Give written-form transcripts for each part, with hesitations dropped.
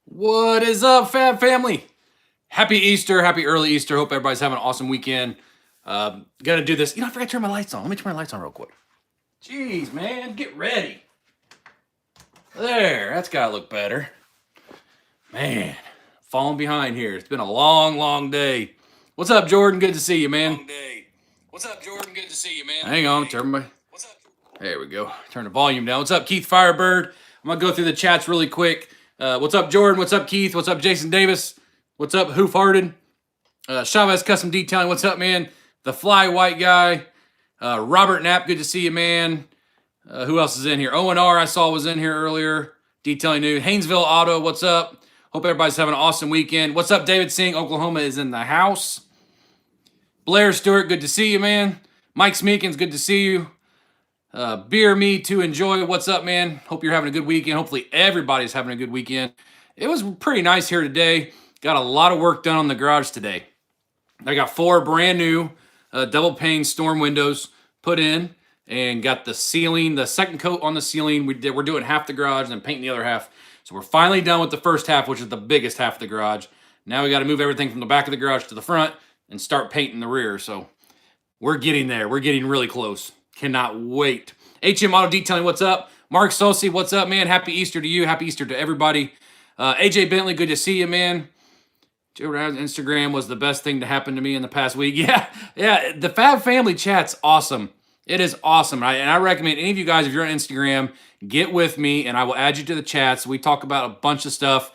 What is up, Fab Family? Happy Easter, happy early Easter. Hope everybody's having an awesome weekend. Gonna do this. I forgot to turn my lights on. Let me turn my lights on real quick. Jeez, man, get ready. There, that's gotta look better. Man, falling behind here. It's been a long, long day. What's up, Jordan? Good to see you, man. Long day. What's up, Jordan? Good to see you, man. Hang on, turn my. What's up? There we go. Turn the volume down. What's up, Keith Firebird? I'm gonna go through the chats really quick. What's up, Jordan? What's up, Keith? What's up, Jason Davis? What's up, Hoof Harden? Chavez Custom Detailing. What's up, man? The Fly White Guy. Robert Knapp. Good to see you, man. Who else is in here? O&R I saw was in here earlier. Detailing New. Haynesville Auto. What's up? Hope everybody's having an awesome weekend. What's up, David Singh? Oklahoma is in the house. Blair Stewart. Good to see you, man. Mike Smeekins. Good to see you. Beer Me to Enjoy. What's up, man? Hope you're having a good weekend. Hopefully everybody's having a good weekend. It was pretty nice here today. Got a lot of work done on the garage today. I got 4 brand new double pane storm windows put in and got the ceiling, the second coat on the ceiling. We're doing half the garage and then painting the other half. So we're finally done with the first half, which is the biggest half of the garage. Now we got to move everything from the back of the garage to the front and start painting the rear. So we're getting there. We're getting really close. Cannot wait. HM Auto Detailing, what's up? Mark Sosi, what's up, man? Happy Easter to you. Happy Easter to everybody. AJ Bentley, good to see you, man. Joe Brown's Instagram was the best thing to happen to me in the past week. Yeah. The Fab Family chat's awesome. It is awesome. And I recommend any of you guys, if you're on Instagram, get with me and I will add you to the chats. We talk about a bunch of stuff.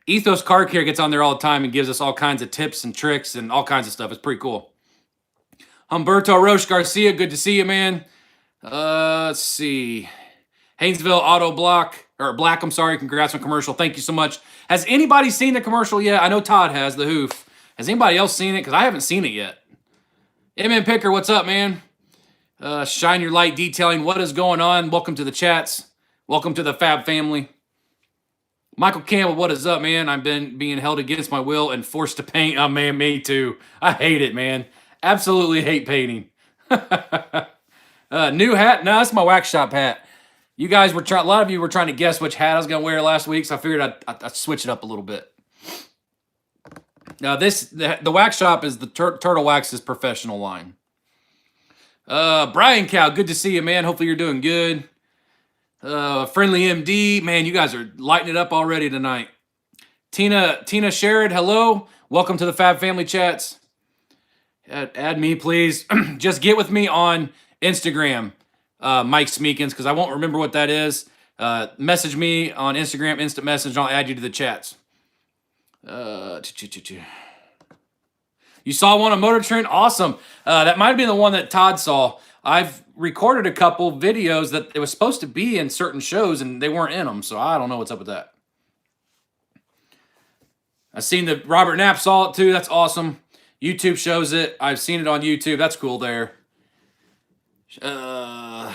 Ethos Car Care gets on there all the time and gives us all kinds of tips and tricks and all kinds of stuff. It's pretty cool. Humberto Roche Garcia, good to see you, man. Let's see. Haynesville Auto Black, I'm sorry. Congrats on commercial. Thank you so much. Has anybody seen the commercial yet? I know Todd has, the Hoof. Has anybody else seen it? Because I haven't seen it yet. MN Picker, what's up, man? Shine Your Light Detailing, what is going on? Welcome to the chats. Welcome to the Fab Family. Michael Campbell, what is up, man? I've been being held against my will and forced to paint. Oh, man, me too. I hate it, man. Absolutely hate painting. New hat? No, that's my wax shop hat. You guys were a lot of you were trying to guess which hat I was going to wear last week, so I figured I'd switch it up a little bit. Now the wax shop is the Turtle Wax's professional line. Brian Cow, good to see you, man. Hopefully you're doing good. Friendly MD, man, you guys are lighting it up already tonight. Tina Sherrod, hello. Welcome to the Fab Family chats. Add me, please. Just get with me on Instagram, Mike Smeekins, because I won't remember what that is. Message me on Instagram, instant message, and I'll add you to the chats. You saw one on Motor Trend? Awesome. That might have been the one that Todd saw. I've recorded a couple videos that it was supposed to be in certain shows, and they weren't in them, so I don't know what's up with that. I've seen that Robert Knapp saw it, too. That's awesome. YouTube shows it. I've seen it on YouTube. That's cool there. Got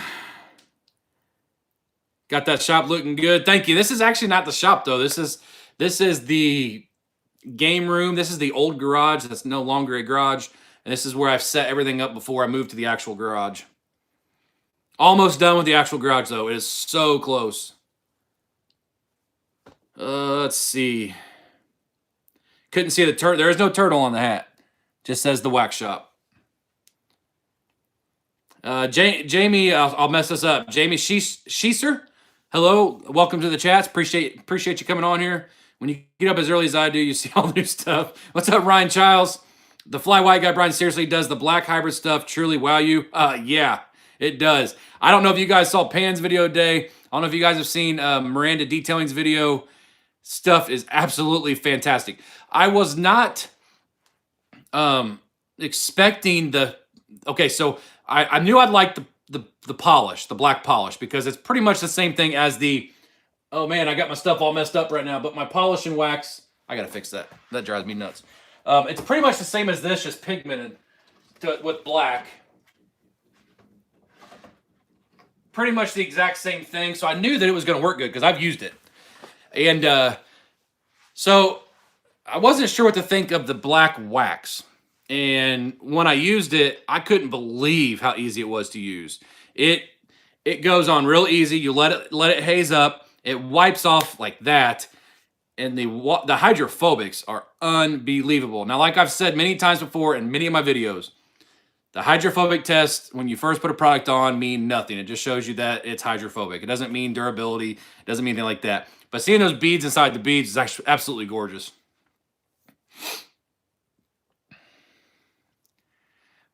that shop looking good. Thank you. This is actually not the shop, though. This is the game room. This is the old garage that's no longer a garage. And this is where I've set everything up before I move to the actual garage. Almost done with the actual garage, though. It is so close. Let's see. Couldn't see the turtle. There is no turtle on the hat. Just says the wax shop. Jamie, I'll mess this up. Jamie Sheeser, hello, welcome to the chats. Appreciate you coming on here. When you get up as early as I do, you see all new stuff. What's up, Ryan Childs? The Fly White Guy, Brian, seriously, does the black hybrid stuff truly wow you? Yeah, it does. I don't know if you guys saw Pan's video today. I don't know if you guys have seen Miranda Detailing's video. Stuff is absolutely fantastic. I was not expecting okay, so I knew I'd like the polish, the black polish, because it's pretty much the same thing as the, oh man, I got my stuff all messed up right now, but my polish and wax, I gotta fix that. That drives me nuts. It's pretty much the same as this, just pigmented with black. Pretty much the exact same thing, so I knew that it was gonna work good because I've used it. And so I wasn't sure what to think of the black wax. And when I used it, I couldn't believe how easy it was to use. It goes on real easy. You let it haze up. It wipes off like that. and the hydrophobics are unbelievable. Now, like I've said many times before in many of my videos, the hydrophobic test, when you first put a product on, mean nothing. It just shows you that it's hydrophobic. It doesn't mean durability. It doesn't mean anything like that. But seeing those beads inside the beads is actually absolutely gorgeous.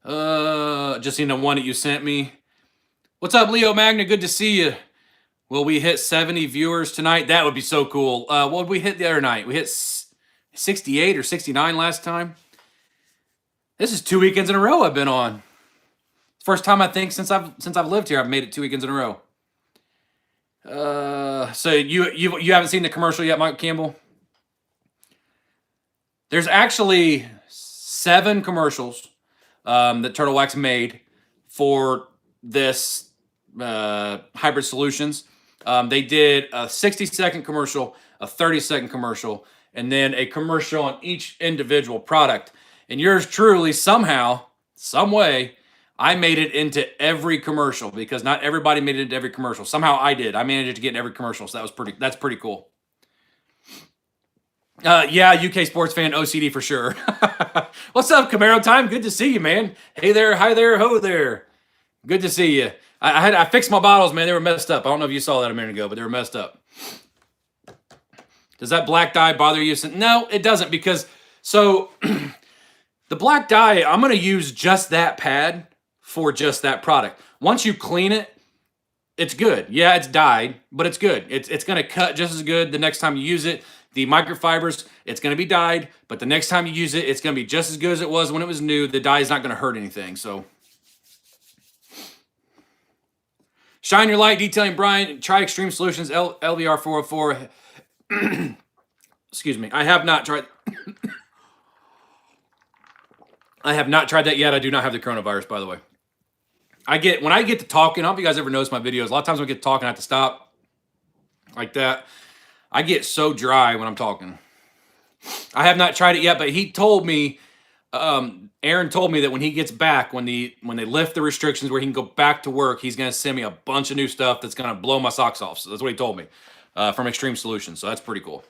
Just seen the one that you sent me. What's up, Leo Magna? Good to see you. Will we hit 70 viewers tonight? That would be so cool. What did we hit the other night? We hit 68 or 69 last time. This is 2 weekends in a row I've been on. First time I think since I've lived here I've made it 2 weekends in a row. So you haven't seen the commercial yet, Mike Campbell? There's actually 7 commercials that Turtle Wax made for this hybrid solutions. They did a 60-second commercial, a 30-second commercial, and then a commercial on each individual product. And yours truly, somehow, some way, I made it into every commercial because not everybody made it into every commercial. Somehow I did. I managed to get in every commercial, so that's pretty cool. Yeah, UK sports fan OCD for sure. What's up, Camaro Time? Good to see you, man. Hey there, hi there, ho there. Good to see you. I fixed my bottles, man. They were messed up. I don't know if you saw that a minute ago, but they were messed up. Does that black dye bother you? No, it doesn't because so the black dye, I'm going to use just that pad for just that product. Once you clean it, it's good. Yeah, it's dyed, but it's good. It's going to cut just as good the next time you use it. The microfibers, it's going to be dyed, but the next time you use it, it's going to be just as good as it was when it was new. The dye is not going to hurt anything. So, shine your light, detailing Brian. Try Extreme Solutions LVR 404. Excuse me. I have not tried. I have not tried that yet. I do not have the coronavirus, by the way. When I get to talking, I don't know if you guys ever notice my videos. A lot of times when I get to talking, I have to stop like that. I get so dry when I'm talking. I have not tried it yet, but he told me, Aaron told me that when he gets back, when they lift the restrictions where he can go back to work, he's going to send me a bunch of new stuff that's going to blow my socks off. So that's what he told me from Extreme Solutions. So that's pretty cool.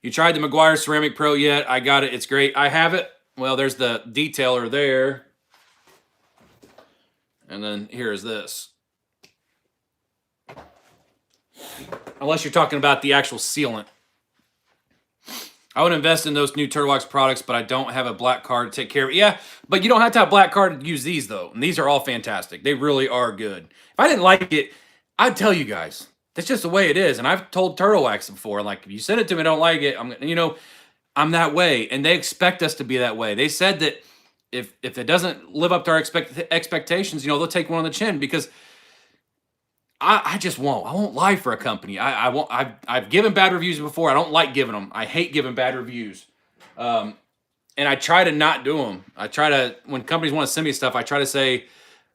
You tried the Meguiar Ceramic Pro yet? I got it. It's great. I have it. Well, there's the detailer there. And then here's this. Unless you're talking about the actual sealant. I would invest in those new Turtle Wax products, but I don't have a black card to take care of it. Yeah, but you don't have to have a black card to use these, though. And these are all fantastic. They really are good. If I didn't like it, I'd tell you guys. That's just the way it is. And I've told Turtle Wax before, like, if you send it to me and I don't like it, I'm that way. And they expect us to be that way. They said that if it doesn't live up to our expectations, they'll take one on the chin because I just won't. I won't lie for a company. I won't. I've given bad reviews before. I don't like giving them. I hate giving bad reviews. And I try to not do them. I try to, when companies want to send me stuff, I try to say,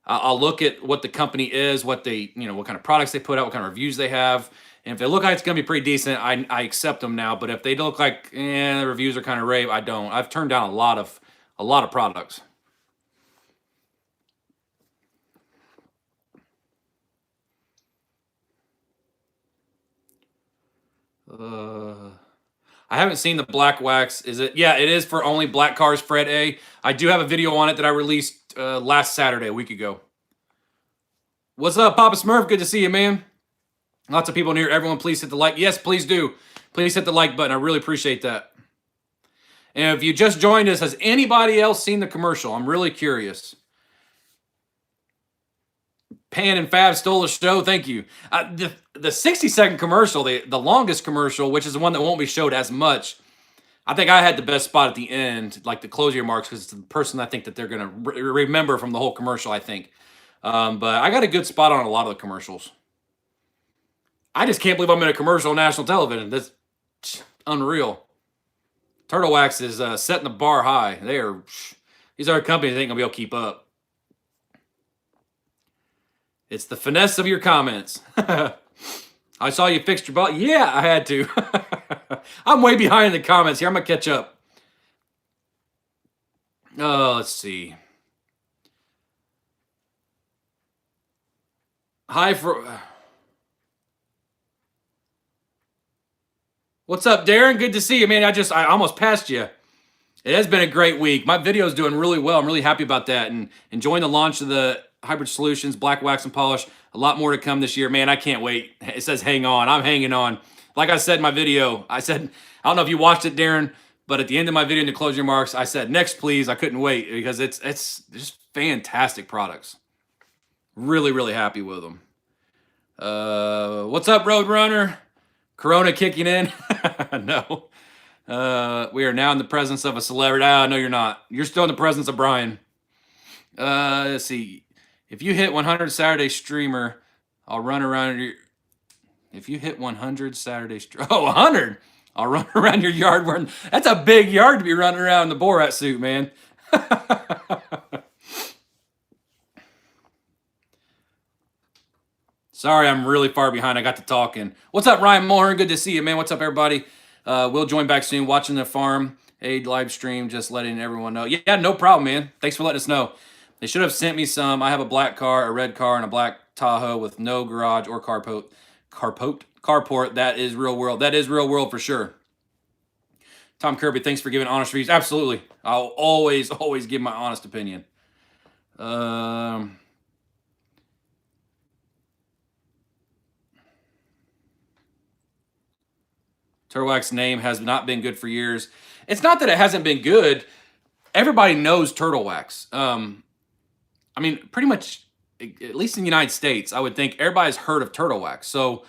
I'll look at what the company is, what they, what kind of products they put out, what kind of reviews they have. And if they look like it's going to be pretty decent, I accept them now. But if they look like, the reviews are kind of rave, I don't. I've turned down a lot of products. I haven't seen the black wax. Is it? Yeah, it is for only black cars, Fred A. I do have a video on it that I released last Saturday, a week ago. What's up, Papa Smurf? Good to see you, man. Lots of people in here. Everyone, please hit the like. Yes, please do. Please hit the like button. I really appreciate that. And if you just joined us, has anybody else seen the commercial? I'm really curious. Pan and Fab stole the show. Thank you. The 60-second commercial, the longest commercial, which is the one that won't be showed as much, I think I had the best spot at the end, like the closing remarks, because it's the person I think that they're going to remember from the whole commercial, I think. But I got a good spot on a lot of the commercials. I just can't believe I'm in a commercial on national television. That's unreal. Turtle Wax is setting the bar high. These other companies ain't going to be able to keep up. It's the finesse of your comments. I saw you fixed your ball. Yeah, I had to. I'm way behind in the comments here. I'm going to catch up. Let's see. Hi for... What's up, Darren? Good to see you, man. I almost passed you. It has been a great week. My video is doing really well. I'm really happy about that and enjoying the launch of the Hybrid Solutions, Black Wax and Polish. A lot more to come this year. Man, I can't wait. It says hang on. I'm hanging on. Like I said in my video, I don't know if you watched it, Darren, but at the end of my video in the closing remarks, I said, next, please. I couldn't wait because it's just fantastic products. Really, really happy with them. What's up, Roadrunner? Corona kicking in? No. We are now in the presence of a celebrity. No, you're not. You're still in the presence of Brian. Let's see. If you hit 100 Saturday streamer, I'll run around your... If you hit 100 Saturday... 100! I'll run around your yard wearing... That's a big yard to be running around in the Borat suit, man. Sorry, I'm really far behind. I got to talking. What's up, Ryan Moore? Good to see you, man. What's up, everybody? We'll join back soon. Watching the farm aid live stream, just letting everyone know. Yeah, no problem, man. Thanks for letting us know. They should have sent me some. I have a black car, a red car, and a black Tahoe with no garage or carport. That is real world. That is real world for sure. Tom Kirby, thanks for giving honest reviews. Absolutely. I'll always give my honest opinion. Turtle Wax name has not been good for years. It's not that it hasn't been good. Everybody knows Turtle Wax. I mean, pretty much, at least in the United States, I would think everybody's heard of Turtle Wax. So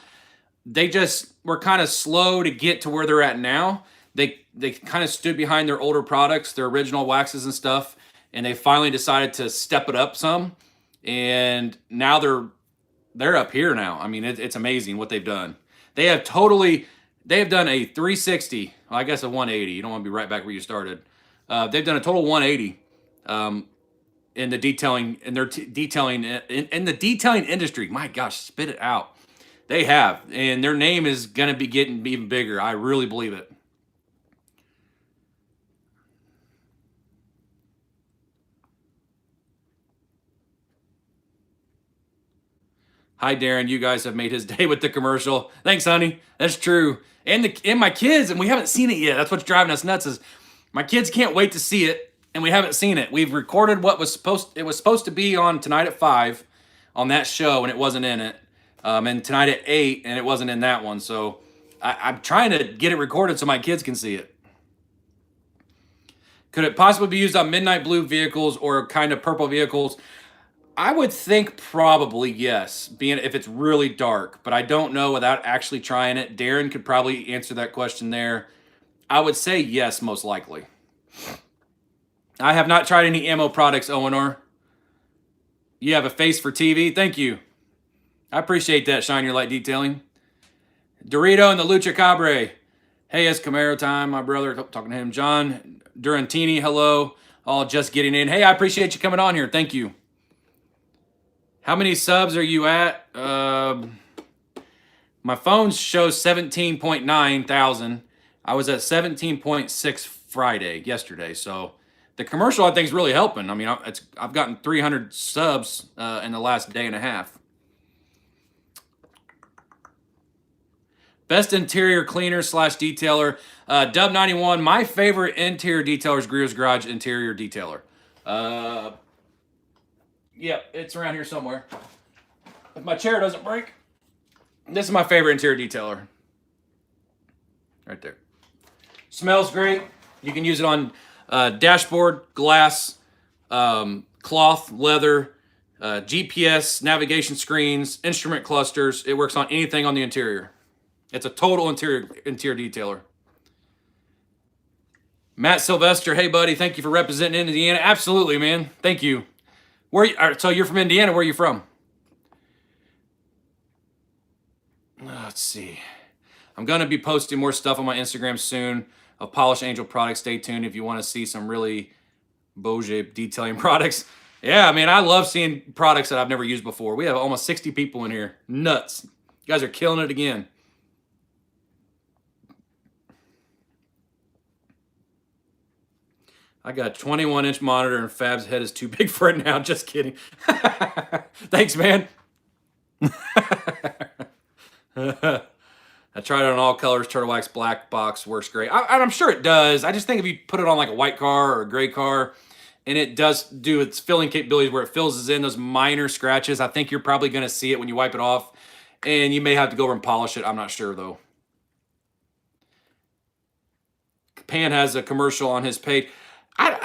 they just were kind of slow to get to where they're at now. They kind of stood behind their older products, their original waxes and stuff, and they finally decided to step it up some. And now they're up here now. I mean, it's amazing what they've done. They have done a 360, well, I guess a 180. You don't want to be right back where you started. They've done a total 180 in the detailing, in their detailing in the detailing industry. My gosh, spit it out. They have, and their name is going to be getting even bigger. I really believe it. Hi, Darren. You guys have made his day with the commercial. Thanks, honey. That's true. And my kids, and we haven't seen it yet. That's what's driving us nuts is my kids can't wait to see it, and we haven't seen it. We've recorded what was supposed to be on tonight at 5 on that show, and it wasn't in it. And tonight at 8, and it wasn't in that one. So I'm trying to get it recorded so my kids can see it. Could it possibly be used on midnight blue vehicles or kind of purple vehicles? I would think probably yes, being if it's really dark, but I don't know without actually trying it. Darren could probably answer that question there. I would say yes, most likely. I have not tried any ammo products, Owenor. You have a face for TV. Thank you. I appreciate that, Shine Your Light Detailing. Dorito and the Lucha Cabre. Hey, it's Camaro time, my brother. Talking to him. John Durantini, hello. All just getting in. Hey, I appreciate you coming on here. Thank you. How many subs are you at? My phone shows 17.9 thousand. I was at 17.6 yesterday. So the commercial, I think, is really helping. I mean, I've gotten 300 subs in the last day and a half. Best interior cleaner / detailer. Dub91, my favorite interior detailer is Greer's Garage Interior Detailer. Yep, it's around here somewhere. If my chair doesn't break, this is my favorite interior detailer. Right there. Smells great. You can use it on dashboard, glass, cloth, leather, GPS, navigation screens, instrument clusters. It works on anything on the interior. It's a total interior detailer. Matt Sylvester, hey buddy, thank you for representing Indiana. Absolutely, man. Thank you. So you're from Indiana. Where are you from? Let's see. I'm going to be posting more stuff on my Instagram soon of Polished Angel products. Stay tuned if you want to see some really Bourget detailing products. Yeah, man, I love seeing products that I've never used before. We have almost 60 people in here. Nuts. You guys are killing it again. I got a 21-inch monitor and Fab's head is too big for it now. Just kidding. Thanks, man. That's tried it on all colors. Turtle Wax black box works great. I'm sure it does. I just think if you put it on like a white car or a gray car, and it does do its filling capabilities where it fills in those minor scratches, I think you're probably going to see it when you wipe it off. And you may have to go over and polish it. I'm not sure, though. Pan has a commercial on his page. Are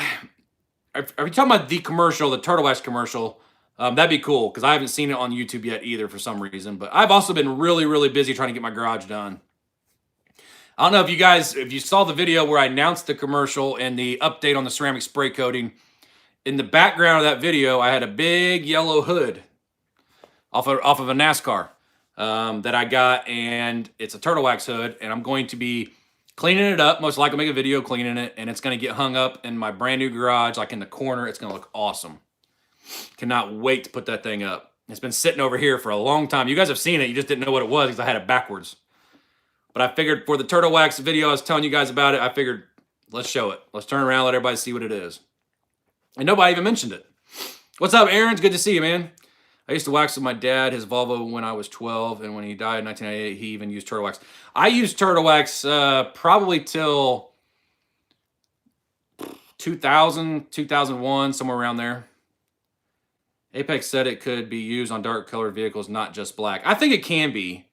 you talking about the commercial, the Turtle Wax commercial? That'd be cool, because I haven't seen it on YouTube yet either for some reason. But I've also been really, really busy trying to get my garage done. I don't know if you saw the video where I announced the commercial and the update on the ceramic spray coating. In the background of that video, I had a big yellow hood off of a NASCAR that I got, and it's a Turtle Wax hood, and I'm going to be cleaning it up. Most likely make a video cleaning it, and it's going to get hung up in my brand new garage, like in the corner. It's going to look awesome. Cannot wait to put that thing up. It's been sitting over here for a long time. You guys have seen it. You just didn't know what it was because I had it backwards. But I figured for the Turtle Wax video I was telling you guys about it, I figured let's show it. Let's turn around, let everybody see what it is. And nobody even mentioned it. What's up, Aaron? It's good to see you, man. I used to wax with my dad, his Volvo, when I was 12, and when he died in 1998, he even used Turtle Wax. I used Turtle Wax probably till 2000, 2001, somewhere around there. Apex said it could be used on dark colored vehicles, not just black. I think it can be.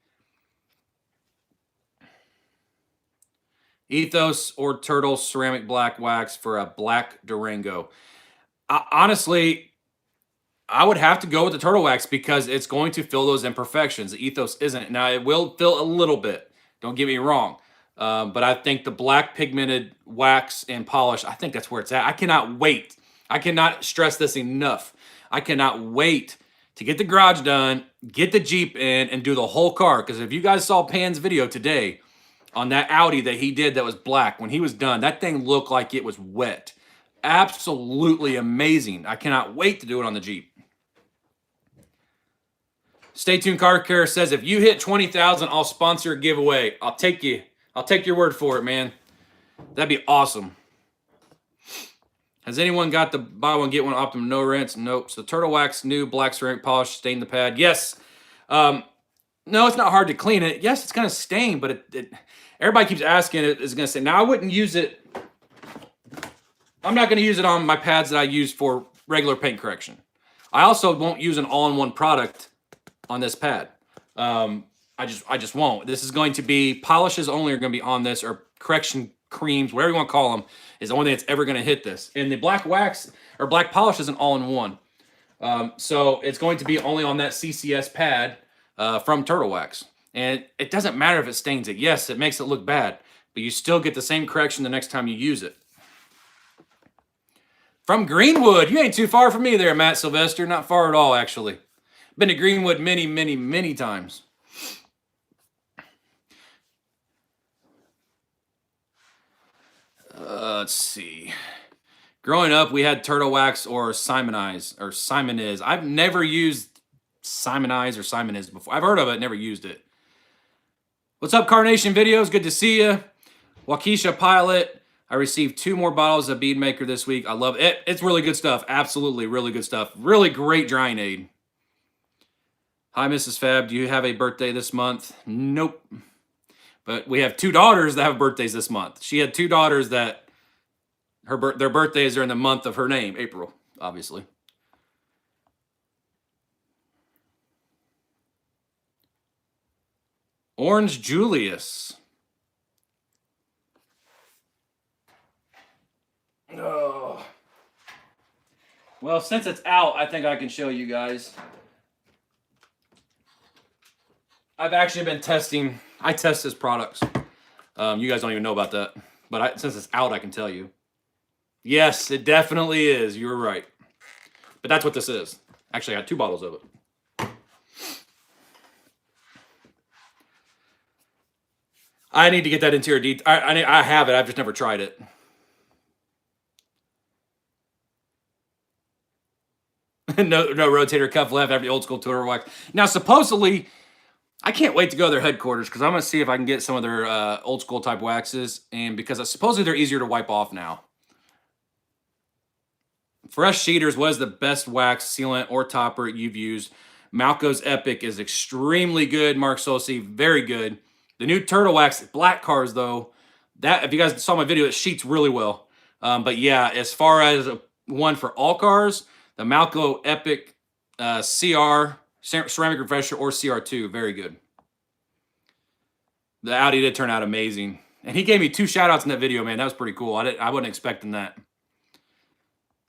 Ethos or Turtle ceramic black wax for a black Durango. Honestly, I would have to go with the Turtle Wax because it's going to fill those imperfections. The Ethos isn't. Now, it will fill a little bit. Don't get me wrong. But I think the black pigmented wax and polish, I think that's where it's at. I cannot wait. I cannot stress this enough. I cannot wait to get the garage done, get the Jeep in, and do the whole car. Because if you guys saw Pan's video today on that Audi that he did that was black, when he was done, that thing looked like it was wet. Absolutely amazing. I cannot wait to do it on the Jeep. Stay tuned. Car Care says if you hit 20,000, I'll sponsor a giveaway. I'll take your word for it, man. That'd be awesome. Has anyone got the buy one get one Optimum no rinse? Nope. So Turtle Wax new black ceramic polish stain the pad. Yes. No, it's not hard to clean it. Yes, it's gonna stain, but everybody keeps asking it is gonna stain. Now I wouldn't use it. I'm not gonna use it on my pads that I use for regular paint correction. I also won't use an all-in-one product on this pad. I just won't. This is going to be polishes only are going to be on this, or correction creams, whatever you want to call them, is the only thing that's ever going to hit this. And the black wax or black polish is an all-in-one. So it's going to be only on that CCS pad from Turtle Wax. And it doesn't matter if it stains it. Yes, it makes it look bad, but you still get the same correction the next time you use it. From Greenwood. You ain't too far from me there, Matt Sylvester. Not far at all, actually. Been to Greenwood many, many, many times. Let's see. Growing up, we had Turtle Wax or Simoniz. I've never used Simoniz or Simoniz before. I've heard of it, never used it. What's up, Carnation Videos? Good to see you. Waukesha Pilot. I received 2 more bottles of Bead Maker this week. I love it. It's really good stuff. Absolutely, really good stuff. Really great drying aid. Hi, Mrs. Fab. Do you have a birthday this month? Nope. But we have 2 daughters that have birthdays this month. She had 2 daughters that their birthdays are in the month of her name, April, obviously. Orange Julius. Oh. Well, since it's out, I think I can show you guys. I've actually been testing. I test his products. You guys don't even know about that. But since it's out, I can tell you. Yes, it definitely is. You were right. But that's what this is. Actually, I got 2 bottles of it. I need to get that interior detail. I have it. I've just never tried it. no rotator cuff left after the old school Turtle Wax. Now, supposedly, I can't wait to go to their headquarters because I'm going to see if I can get some of their old school type waxes. And because supposedly they're easier to wipe off now. Fresh Sheeters was the best wax, sealant, or topper you've used. Malco's Epic is extremely good. Mark Sosi, very good. The new Turtle Wax black cars, though, that if you guys saw my video, it sheets really well. But yeah, as far as one for all cars, the Malco Epic CR, Ceramic Refresher, or CR2, very good. The Audi did turn out amazing. And he gave me 2 shout-outs in that video, man. That was pretty cool. I wasn't expecting that.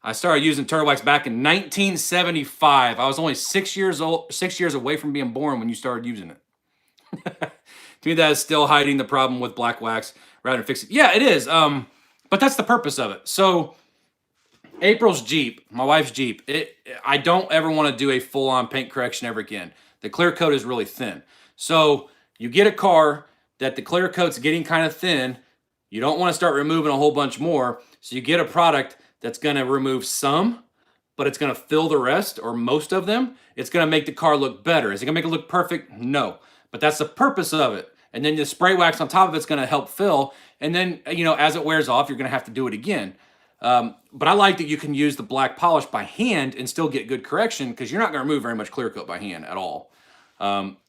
I started using Turtle Wax back in 1975. I was only 6 years old, 6 years away from being born when you started using it. To me, that is still hiding the problem with black wax rather than fix it. Yeah, it is. But that's the purpose of it. So April's Jeep, my wife's Jeep, I don't ever want to do a full-on paint correction ever again. The clear coat is really thin. So you get a car that the clear coat's getting kind of thin. You don't want to start removing a whole bunch more. So you get a product that's going to remove some, but it's going to fill the rest or most of them. It's going to make the car look better. Is it going to make it look perfect? No. But that's the purpose of it. And then the spray wax on top of it's going to help fill. And then, you know, as it wears off, you're going to have to do it again. But I like that you can use the black polish by hand and still get good correction because you're not going to remove very much clear coat by hand at all.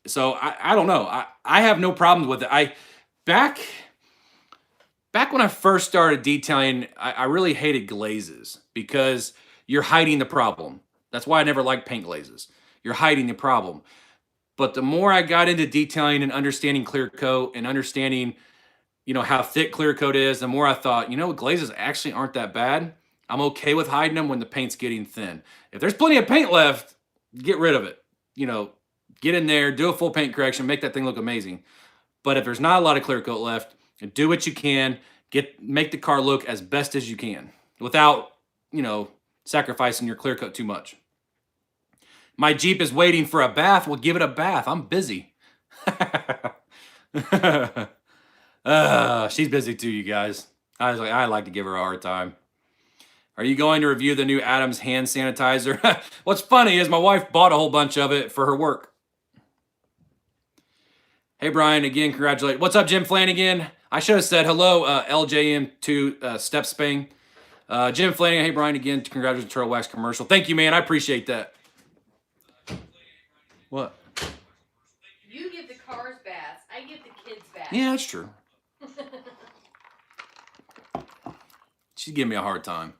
So I don't know. I have no problems with it. Back when I first started detailing, I really hated glazes because you're hiding the problem. That's why I never liked paint glazes. You're hiding the problem. But the more I got into detailing and understanding clear coat and understanding, you know, how thick clear coat is, the more I thought, you know, glazes actually aren't that bad. I'm okay with hiding them when the paint's getting thin. If there's plenty of paint left, get rid of it. You know, get in there, do a full paint correction, make that thing look amazing. But if there's not a lot of clear coat left, do what you can, make the car look as best as you can without, you know, sacrificing your clear coat too much. My Jeep is waiting for a bath. Well, give it a bath. I'm busy. She's busy too, you guys. I like to give her a hard time. Are you going to review the new Adams hand sanitizer? What's funny is my wife bought a whole bunch of it for her work. Hey, Brian, again, congratulations. What's up, Jim Flanagan? I should have said hello, LJM2 Step Spain. Jim Flanagan, hey, Brian, again, congratulations on the Turtle Wax commercial. Thank you, man. I appreciate that. What? You give the cars baths. I give the kids baths. Yeah, that's true. She's giving me a hard time.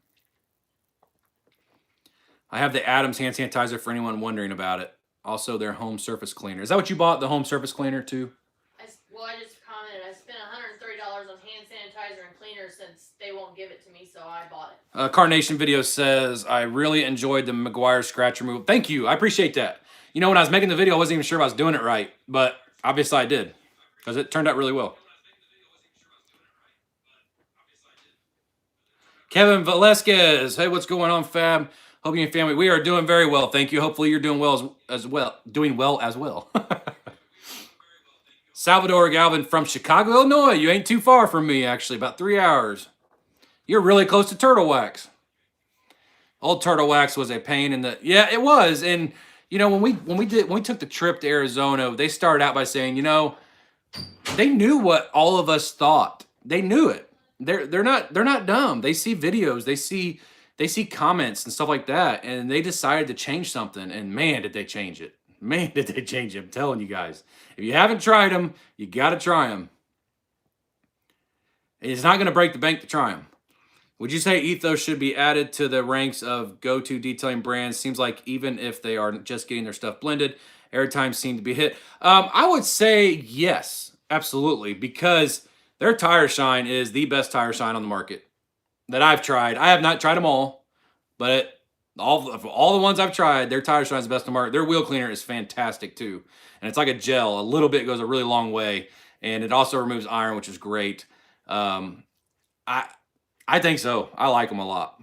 I have the Adams hand sanitizer for anyone wondering about it. Also, their home surface cleaner. Is that what you bought, the home surface cleaner, too? I just commented. I spent $130 on hand sanitizer and cleaner since they won't give it to me, so I bought it. Carnation Video says, I really enjoyed the McGuire scratch removal. Thank you. I appreciate that. You know, when I was making the video, I wasn't even sure if I was doing it right, but obviously I did because it turned out really well. Kevin Velasquez. Hey, what's going on, Fab? Hope you and family. We are doing very well. Thank you. Hopefully you're doing well as well. Doing well as well. Salvador Galvin from Chicago, Illinois. You ain't too far from me, actually. About 3 hours. You're really close to Turtle Wax. Old Turtle Wax was a pain in the... Yeah, it was. And, you know, when we took the trip to Arizona, they started out by saying, you know, they knew what all of us thought. They knew it. They're not dumb. They see videos. They see comments and stuff like that, and they decided to change something. And man, did they change it! Man, did they change it! I'm telling you guys. If you haven't tried them, you got to try them. It's not going to break the bank to try them. Would you say Ethos should be added to the ranks of go-to detailing brands? Seems like even if they are just getting their stuff blended, airtime seemed to be hit. I would say yes, absolutely, because their tire shine is the best tire shine on the market that I've tried. I have not tried them all, but all the ones I've tried, their tire shine is the best on the market. Their wheel cleaner is fantastic too, and it's like a gel. A little bit goes a really long way, and it also removes iron, which is great. I think so. I like them a lot.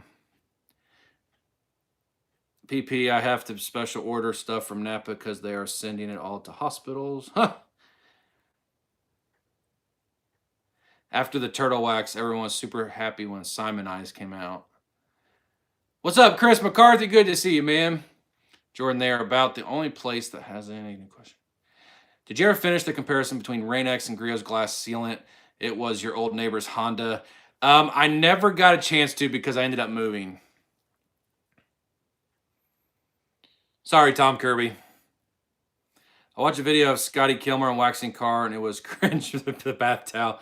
PP, I have to special order stuff from Napa because they are sending it all to hospitals. Huh. After the Turtle Wax, everyone was super happy when Simon Eyes came out. What's up, Chris McCarthy? Good to see you, man. Jordan, they are about the only place that has any question. Did you ever finish the comparison between Rain-X and Griot's glass sealant? It was your old neighbor's Honda. I never got a chance to because I ended up moving. Sorry, Tom Kirby. I watched a video of Scotty Kilmer and waxing car, and it was cringe with the bath towel.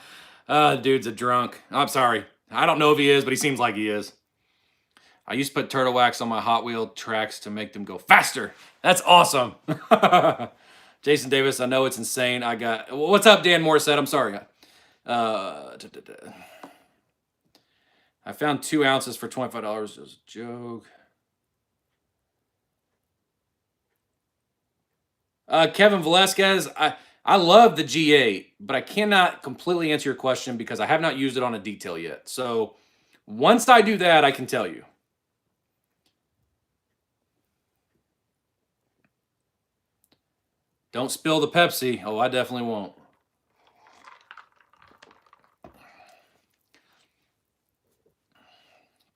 Dude's a drunk. I'm sorry. I don't know if he is, but he seems like he is. I used to put turtle wax on my Hot Wheel tracks to make them go faster. That's awesome. Jason Davis, I know it's insane. What's up, Dan Morissette? I'm sorry. I found 2 ounces for $25. It was a joke. Kevin Velasquez, I love the G8, but I cannot completely answer your question because I have not used it on a detail yet. So once I do that, I can tell you. Don't spill the Pepsi. Oh, I definitely won't.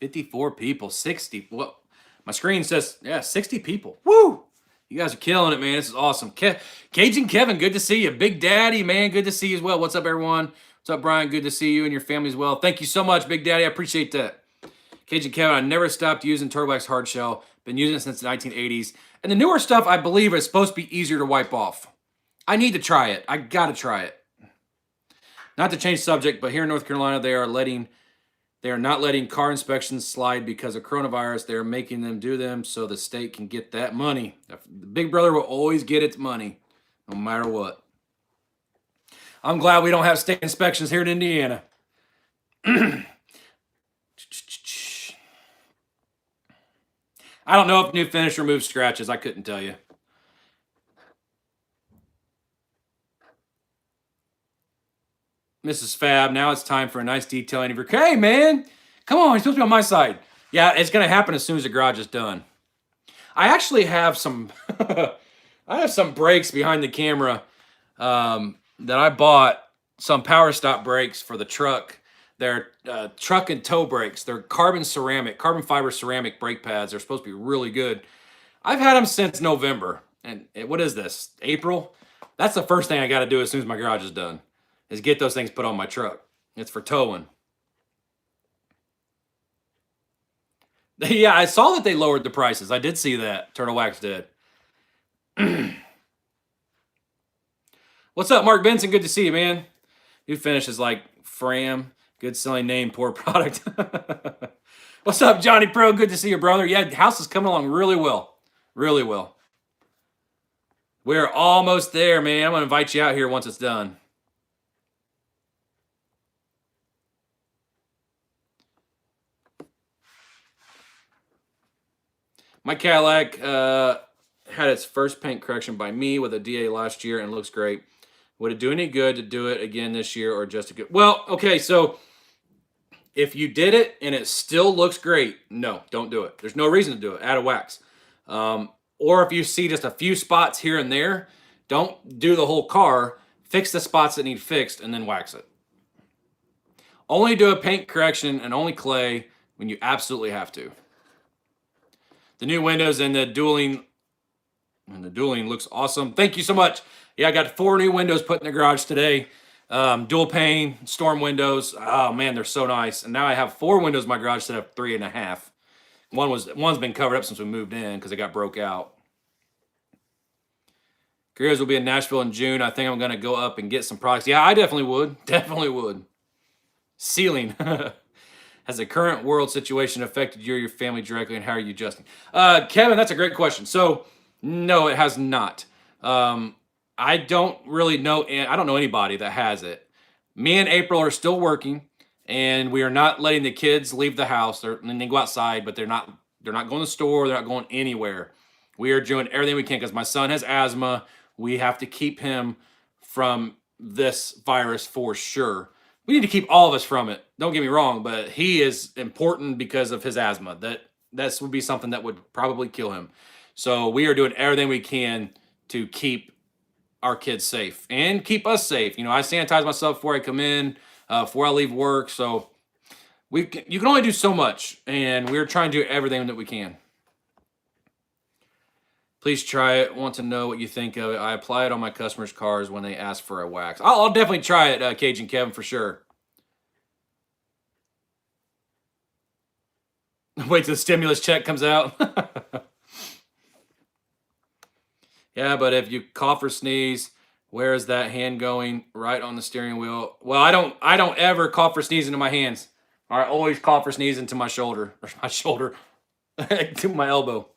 $54 people, 60. What? My screen says, yeah, 60 people. Woo! You guys are killing it, man. This is awesome. Cajun Kevin, good to see you. Big Daddy, man, good to see you as well. What's up, everyone? What's up, Brian? Good to see you and your family as well. Thank you so much, Big Daddy. I appreciate that. Cajun Kevin, I never stopped using Turtle Wax hard shell. Been using it since the 1980s. And the newer stuff, I believe, is supposed to be easier to wipe off. I need to try it. I got to try it. Not to change subject, but here in North Carolina, they are not letting car inspections slide because of coronavirus. They're making them do them so the state can get that money. The big brother will always get its money, no matter what. I'm glad we don't have state inspections here in Indiana. I don't know if new finish removes scratches. I couldn't tell you. Mrs. Fab, now it's time for a nice detailing of your... Hey, man! Come on, you're supposed to be on my side. Yeah, it's going to happen as soon as the garage is done. I actually have some... I have some brakes behind the camera that I bought. Some power stop brakes for the truck. They're truck and tow brakes. They're carbon fiber ceramic brake pads. They're supposed to be really good. I've had them since November. And what is this? April? That's the first thing I got to do as soon as my garage is done. Is get those things put on my truck. It's for towing. Yeah, I saw that they lowered the prices. I did see that. Turtle Wax did. What's up, Mark Benson? Good to see you, man. New finish is like Fram. Good selling name, poor product. What's up, Johnny Pro? Good to see you, brother. Yeah, the house is coming along really well. Really well. We're almost there, man. I'm going to invite you out here once it's done. My Cadillac had its first paint correction by me with a DA last year and looks great. Would it do any good to do it again this year or just a good? Well, okay, so if you did it and it still looks great, no, don't do it. There's no reason to do it. Add a wax. Or if you see just a few spots here and there, don't do the whole car. Fix the spots that need fixed and then wax it. Only do a paint correction and only clay when you absolutely have to. The new windows and the dueling looks awesome. Thank you so much. Yeah, I got 4 new windows put in the garage today. Dual pane, storm windows. Oh man, they're so nice. And now I have 4 windows in my garage instead of 3.5. One's been covered up since we moved in because it got broke out. Careers will be in Nashville in June. I think I'm gonna go up and get some products. Yeah, I definitely would. Definitely would. Ceiling. Has the current world situation affected you or your family directly, and how are you adjusting? Kevin, that's a great question. So, no, it has not. I don't really know. I don't know anybody that has it. Me and April are still working, and we are not letting the kids leave the house. They go outside, but they're not going to the store. They're not going anywhere. We are doing everything we can because my son has asthma. We have to keep him from this virus for sure. We need to keep all of us from it. Don't get me wrong, but he is important because of his asthma. That would be something that would probably kill him. So we are doing everything we can to keep our kids safe and keep us safe. You know, I sanitize myself before I come in, before I leave work. So you can only do so much, and we're trying to do everything that we can. Please try it. Want to know what you think of it. I apply it on my customers' cars when they ask for a wax. I'll definitely try it, Cajun Kevin, for sure. Wait till the stimulus check comes out. Yeah, but if you cough or sneeze, where is that hand going? Right on the steering wheel. Well, I don't ever cough or sneeze into my hands. I always cough or sneeze into my shoulder, or my shoulder, to my elbow.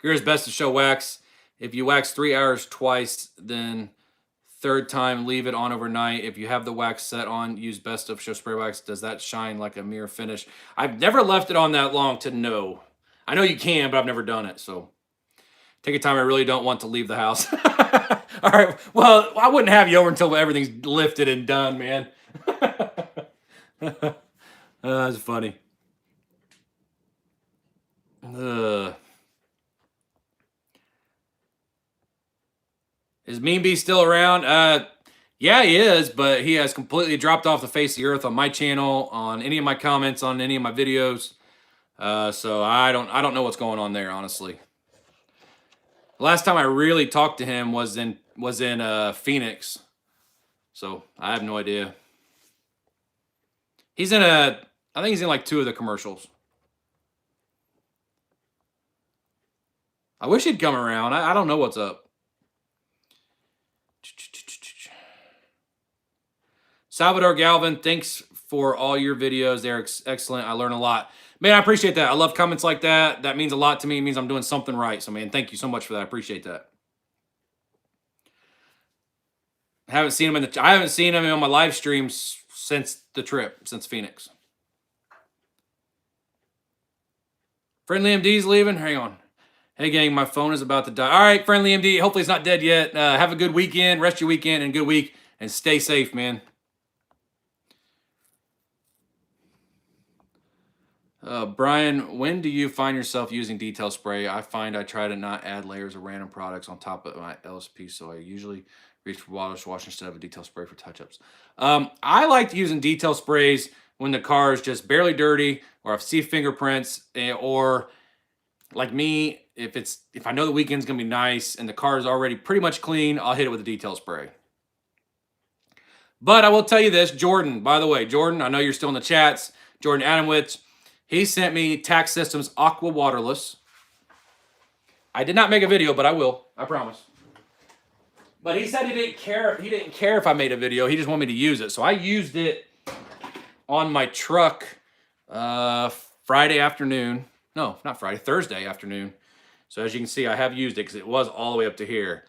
Greer's best to show wax. If you wax 3 hours twice, then third time, leave it on overnight. If you have the wax set on, use best of show spray wax. Does that shine like a mirror finish? I've never left it on that long to know. I know you can, but I've never done it. So take a time. I really don't want to leave the house. All right. Well, I wouldn't have you over until everything's lifted and done, man. That's funny. Is Mean Bee still around? Yeah, he is, but he has completely dropped off the face of the earth on my channel, on any of my comments, on any of my videos. So I don't know what's going on there, honestly. Last time I really talked to him was in Phoenix. So I have no idea. He's I think he's in like 2 of the commercials. I wish he'd come around. I don't know what's up. Salvador Galvin, thanks for all your videos. They're excellent. I learn a lot. Man, I appreciate that. I love comments like that. That means a lot to me. It means I'm doing something right. So, man, thank you so much for that. I appreciate that. I haven't seen him on my live streams since the trip, since Phoenix. Friendly MD's leaving. Hang on. Hey, gang, my phone is about to die. All right, Friendly MD. Hopefully it's not dead yet. Have a good weekend. Rest your weekend and good week. And stay safe, man. Brian, when do you find yourself using detail spray? I find I try to not add layers of random products on top of my LSP, so I usually reach for wash instead of a detail spray for touch-ups. I like using detail sprays when the car is just barely dirty, or I see fingerprints, or like me, if I know the weekend's gonna be nice and the car is already pretty much clean, I'll hit it with a detail spray. But I will tell you this, Jordan, by the way, Jordan, I know you're still in the chats, Jordan Adamowitz, he sent me Tax Systems Aqua Waterless. I did not make a video, but I will. I promise. But he said he didn't care. He didn't care if I made a video. He just wanted me to use it. So I used it on my truck Friday afternoon. No, not Friday. Thursday afternoon. So as you can see, I have used it because it was all the way up to here.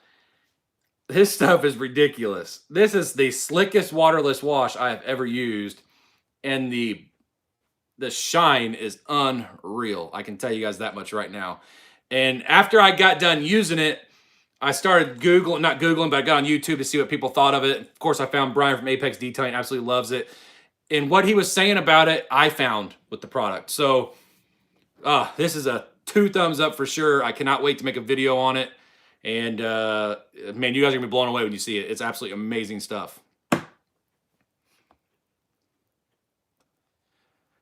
This stuff is ridiculous. This is the slickest waterless wash I have ever used. And the shine is unreal. I can tell you guys that much right now. And after I got done using it, I started Googling, not Googling, but I got on YouTube to see what people thought of it. Of course, I found Brian from Apex Detailing, absolutely loves it. And what he was saying about it, I found with the product. So this is a 2 thumbs up for sure. I cannot wait to make a video on it. And man, you guys are gonna be blown away when you see it. It's absolutely amazing stuff.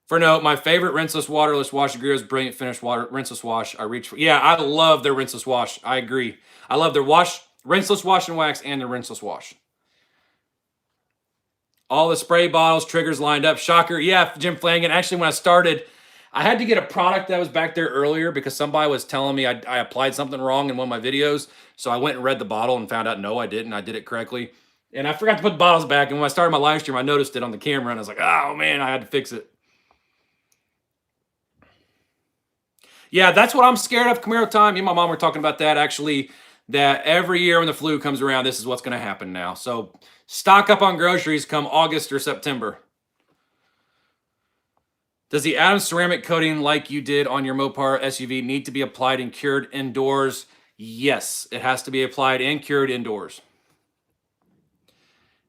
For note, my favorite rinseless waterless wash Greer's Brilliant Finish water rinseless wash. I reach for. Yeah, I love their rinseless wash. I agree. I love their rinseless wash and wax, and their rinseless wash. All the spray bottles, triggers lined up. Shocker. Yeah, Jim Flanagan. Actually, when I started, I had to get a product that was back there earlier because somebody was telling me I applied something wrong in one of my videos. So I went and read the bottle and found out, no, I didn't. I did it correctly. And I forgot to put the bottles back. And when I started my live stream, I noticed it on the camera. And I was like, oh, man, I had to fix it. Yeah, that's what I'm scared of, Camaro time. Me and my mom were talking about that, actually, that every year when the flu comes around, this is what's going to happen now. So stock up on groceries come August or September. Does the Adams ceramic coating like you did on your Mopar SUV need to be applied and cured indoors? Yes, it has to be applied and cured indoors.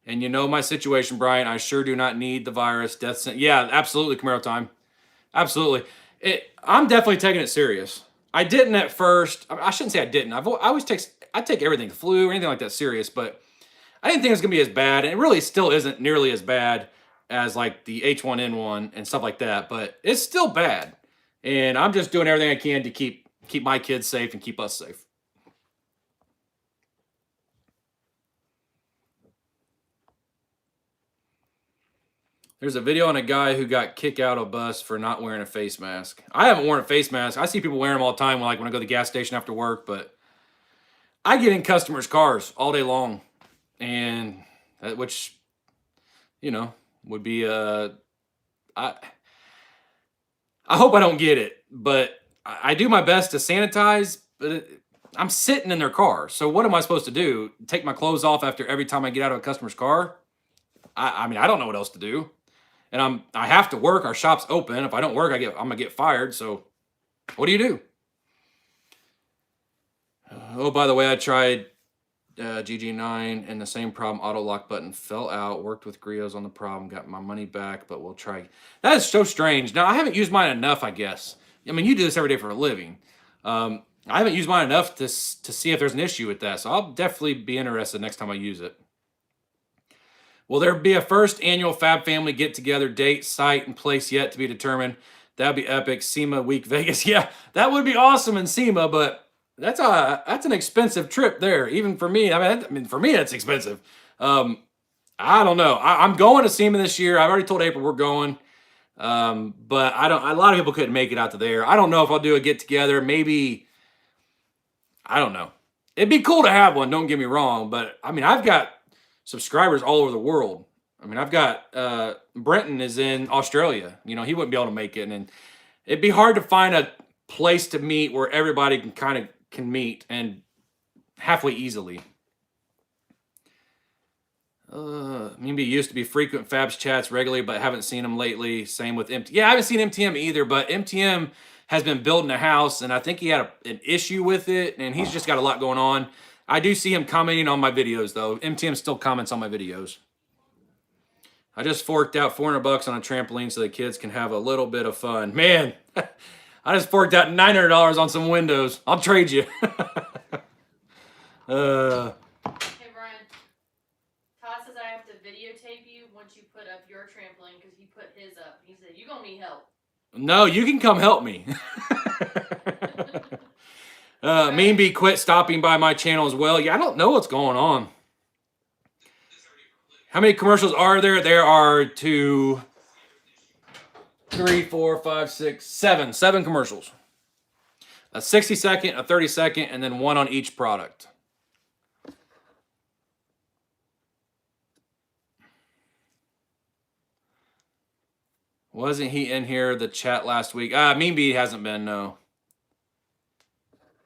And you know my situation, Brian. I sure do not need the virus. Death sentence. Yeah, absolutely, Camaro time. Absolutely. I'm definitely taking it serious. I didn't at first. I shouldn't say I didn't. I take everything, the flu or anything like that, serious. But I didn't think it was gonna be as bad, and it really still isn't nearly as bad as like the H1N1 and stuff like that. But it's still bad, and I'm just doing everything I can to keep my kids safe and keep us safe. There's a video on a guy who got kicked out of a bus for not wearing a face mask. I haven't worn a face mask. I see people wearing them all the time, like when I go to the gas station after work, but I get in customers' cars all day long, and which, you know, would be I hope I don't get it, but I do my best to sanitize, but I'm sitting in their car. So what am I supposed to do? Take my clothes off after every time I get out of a customer's car? I mean, I don't know what else to do. And I have to work. Our shop's open. If I don't work, I'm gonna get fired. So what do you do? Oh, by the way, I tried GG9 and the same problem. Auto lock button fell out. Worked with Griots on the problem. Got my money back, but we'll try. That is so strange. Now, I haven't used mine enough, I guess. I mean, you do this every day for a living. I haven't used mine enough to see if there's an issue with that. So I'll definitely be interested next time I use it. Will there be a first annual Fab Family get-together date, site, and place yet to be determined? That'd be epic. SEMA Week Vegas. Yeah, that would be awesome in SEMA, but that's an expensive trip there, even for me. I mean, for me, that's expensive. I don't know. I'm going to SEMA this year. I've already told April we're going, but I don't. A lot of people couldn't make it out to there. I don't know if I'll do a get-together. Maybe, I don't know. It'd be cool to have one. Don't get me wrong, but I mean, I've got subscribers all over the world. I mean, I've got Brenton is in Australia. You know, he wouldn't be able to make it, and it'd be hard to find a place to meet where everybody can meet and halfway easily. Maybe used to be frequent Fabs chats regularly, but haven't seen them lately. Same with MTM. Yeah, I haven't seen MTM either, but MTM has been building a house, and I think he had an issue with it, and he's just got a lot going on. I do see him commenting on my videos, though. MTM still comments on my videos. I just forked out $400 on a trampoline so the kids can have a little bit of fun. Man, I just forked out $900 on some windows. I'll trade you. Hey, Brian. Todd says I have to videotape you once you put up your trampoline because he put his up. He said, you're going to need help. No, you can come help me. Mean Bee quit stopping by my channel as well. Yeah, I don't know what's going on. How many commercials are there? There are 2, 3, 4, 5, 6, 7. 7 commercials. A 60-second, a 30-second, and then one on each product. Wasn't he in here, the chat last week? Mean Bee hasn't been, no.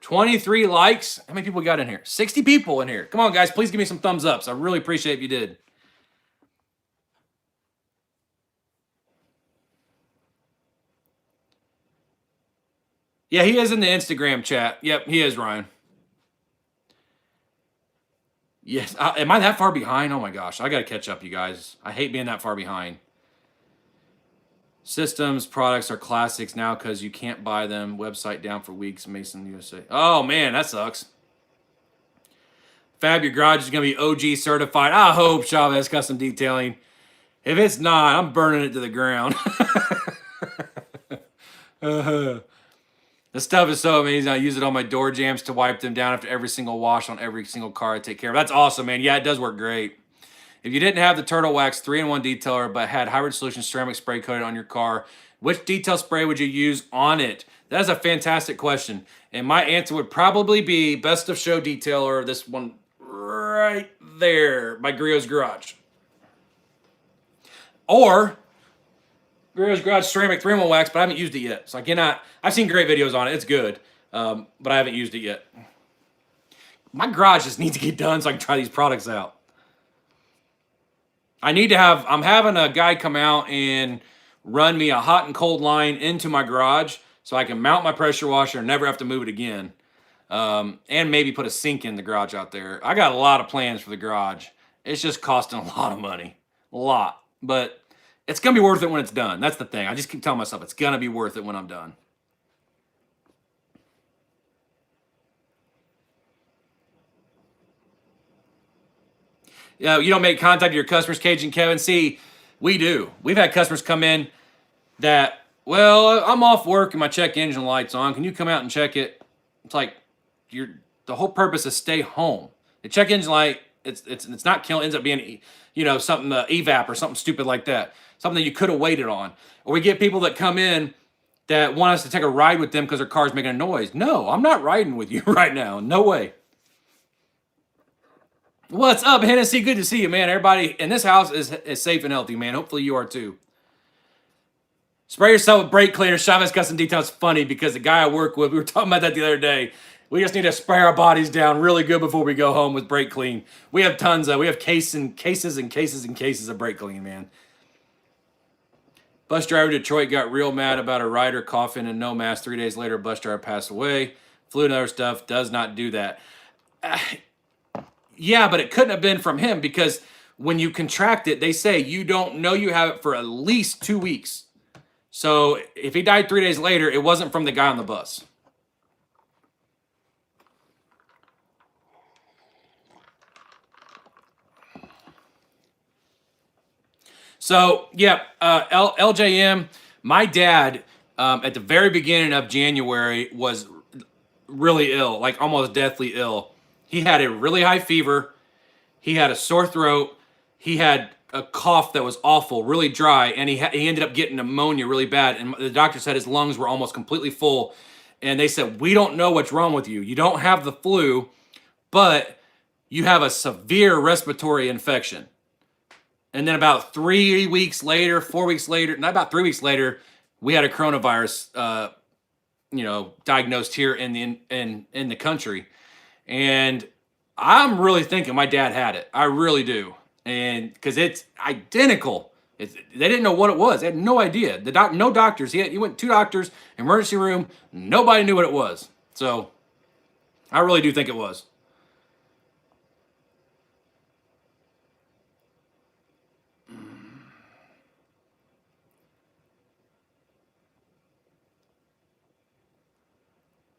23 likes. How many people we got in here? 60 people in here. Come on, guys. Please give me some thumbs ups. I really appreciate if you did. Yeah, he is in the Instagram chat. Yep, he is, Ryan. Yes. Am I that far behind? Oh, my gosh. I got to catch up, you guys. I hate being that far behind. Systems, products are classics now because you can't buy them. Website down for weeks. Mason USA. Oh, man, that sucks. Fab, your garage is going to be OG certified. I hope Chavez Custom Detailing. If it's not, I'm burning it to the ground. This stuff is so amazing. I use it on my door jams to wipe them down after every single wash on every single car I take care of. That's awesome, man. Yeah, it does work great. If you didn't have the Turtle Wax 3-in-1 detailer but had Hybrid Solutions ceramic spray coated on your car, which detail spray would you use on it? That is a fantastic question. And my answer would probably be Best of Show Detailer, this one right there by Griots Garage. Or Griots Garage ceramic 3-in-1 wax, but I haven't used it yet. So I cannot, I've seen great videos on it. It's good, but I haven't used it yet. My garage just needs to get done so I can try these products out. I'm having a guy come out and run me a hot and cold line into my garage so I can mount my pressure washer and never have to move it again. And maybe put a sink in the garage out there. I got a lot of plans for the garage. It's just costing a lot of money. A lot. But it's going to be worth it when it's done. That's the thing. I just keep telling myself it's going to be worth it when I'm done. You know, you don't make contact with your customers, Cage and Kevin. See, we do. We've had customers come in that, well, I'm off work and my check engine light's on. Can you come out and check it? It's like the whole purpose is stay home. The check engine light It's not killing. Ends up being, you know, something evap or something stupid like that. Something that you could have waited on. Or we get people that come in that want us to take a ride with them because their car's making a noise. No, I'm not riding with you right now. No way. What's up, Hennessy? Good to see you, man. Everybody in this house is safe and healthy, man. Hopefully you are too. Spray yourself with brake cleaner. Chavez Custom Details. Funny because the guy I work with, we were talking about that the other day. We just need to spray our bodies down really good before we go home with brake clean. We have tons of, we have cases and cases of brake clean, man. Bus driver Detroit got real mad about a rider coughing and no mask. 3 days later, bus driver passed away. Flu and other stuff does not do that. Yeah, but it couldn't have been from him because when you contract it, they say you don't know you have it for at least 2 weeks. So if he died 3 days later, it wasn't from the guy on the bus. So, yeah, LJM, my dad, at the very beginning of January, was really ill, like almost deathly ill. He had a really high fever. He had a sore throat. He had a cough that was awful, really dry, and he ended up getting pneumonia really bad. And the doctor said his lungs were almost completely full. And they said, we don't know what's wrong with you. You don't have the flu, but you have a severe respiratory infection. And then about 3 weeks later, 4 weeks later, not about 3 weeks later, we had a coronavirus, diagnosed here in the country. And I'm really thinking my dad had it. I really do. And because it's identical. They didn't know what it was. They had no idea. No doctors. He went to 2 doctors, emergency room. Nobody knew what it was. So I really do think it was.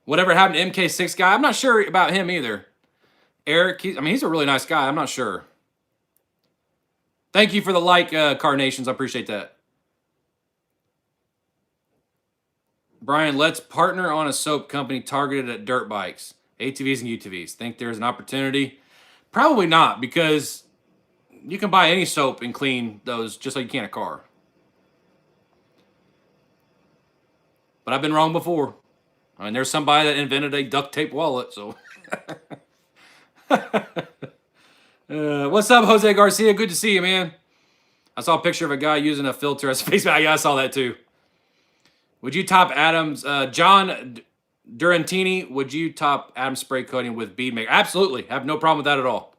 Whatever happened to MK6 guy, I'm not sure about him either. Eric, he's a really nice guy. I'm not sure. Thank you for the like, Carnations. I appreciate that. Brian, let's partner on a soap company targeted at dirt bikes, ATVs and UTVs. Think there's an opportunity? Probably not, because you can buy any soap and clean those just like you can a car. But I've been wrong before. I mean, there's somebody that invented a duct tape wallet, so. What's up, Jose Garcia? Good to see you, man. I saw a picture of a guy using a filter as a face mask. Yeah, I saw that too. Would you top Adam's, John Durantini, would you top Adam's spray coating with bead maker? Absolutely. Have no problem with that at all.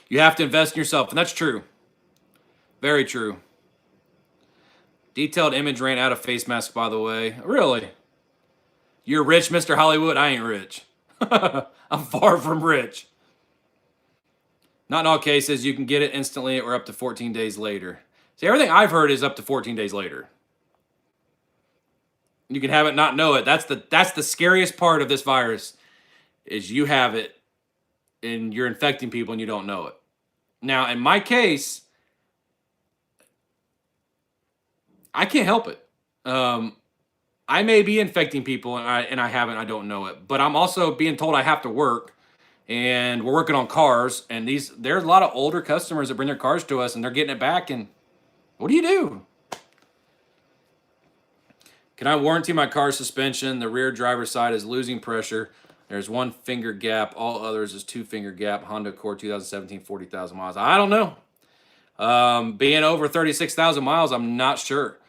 You have to invest in yourself, and that's true. Very true. Detailed image ran out of face mask, by the way. Really? You're rich, Mr. Hollywood? I ain't rich. I'm far from rich. Not in all cases. You can get it instantly or up to 14 days later. See, everything I've heard is up to 14 days later. You can have it, not know it. That's the scariest part of this virus, is you have it and you're infecting people and you don't know it. Now, in my case, I can't help it. I may be infecting people and I haven't, I don't know it. But I'm also being told I have to work, and we're working on cars, and there's a lot of older customers that bring their cars to us and they're getting it back, and what do you do? Can I warranty my car's suspension? The rear driver's side is losing pressure. There's 1 finger gap. All others is 2 finger gap. Honda Accord 2017, 40,000 miles. I don't know. Being over 36,000 miles, I'm not sure.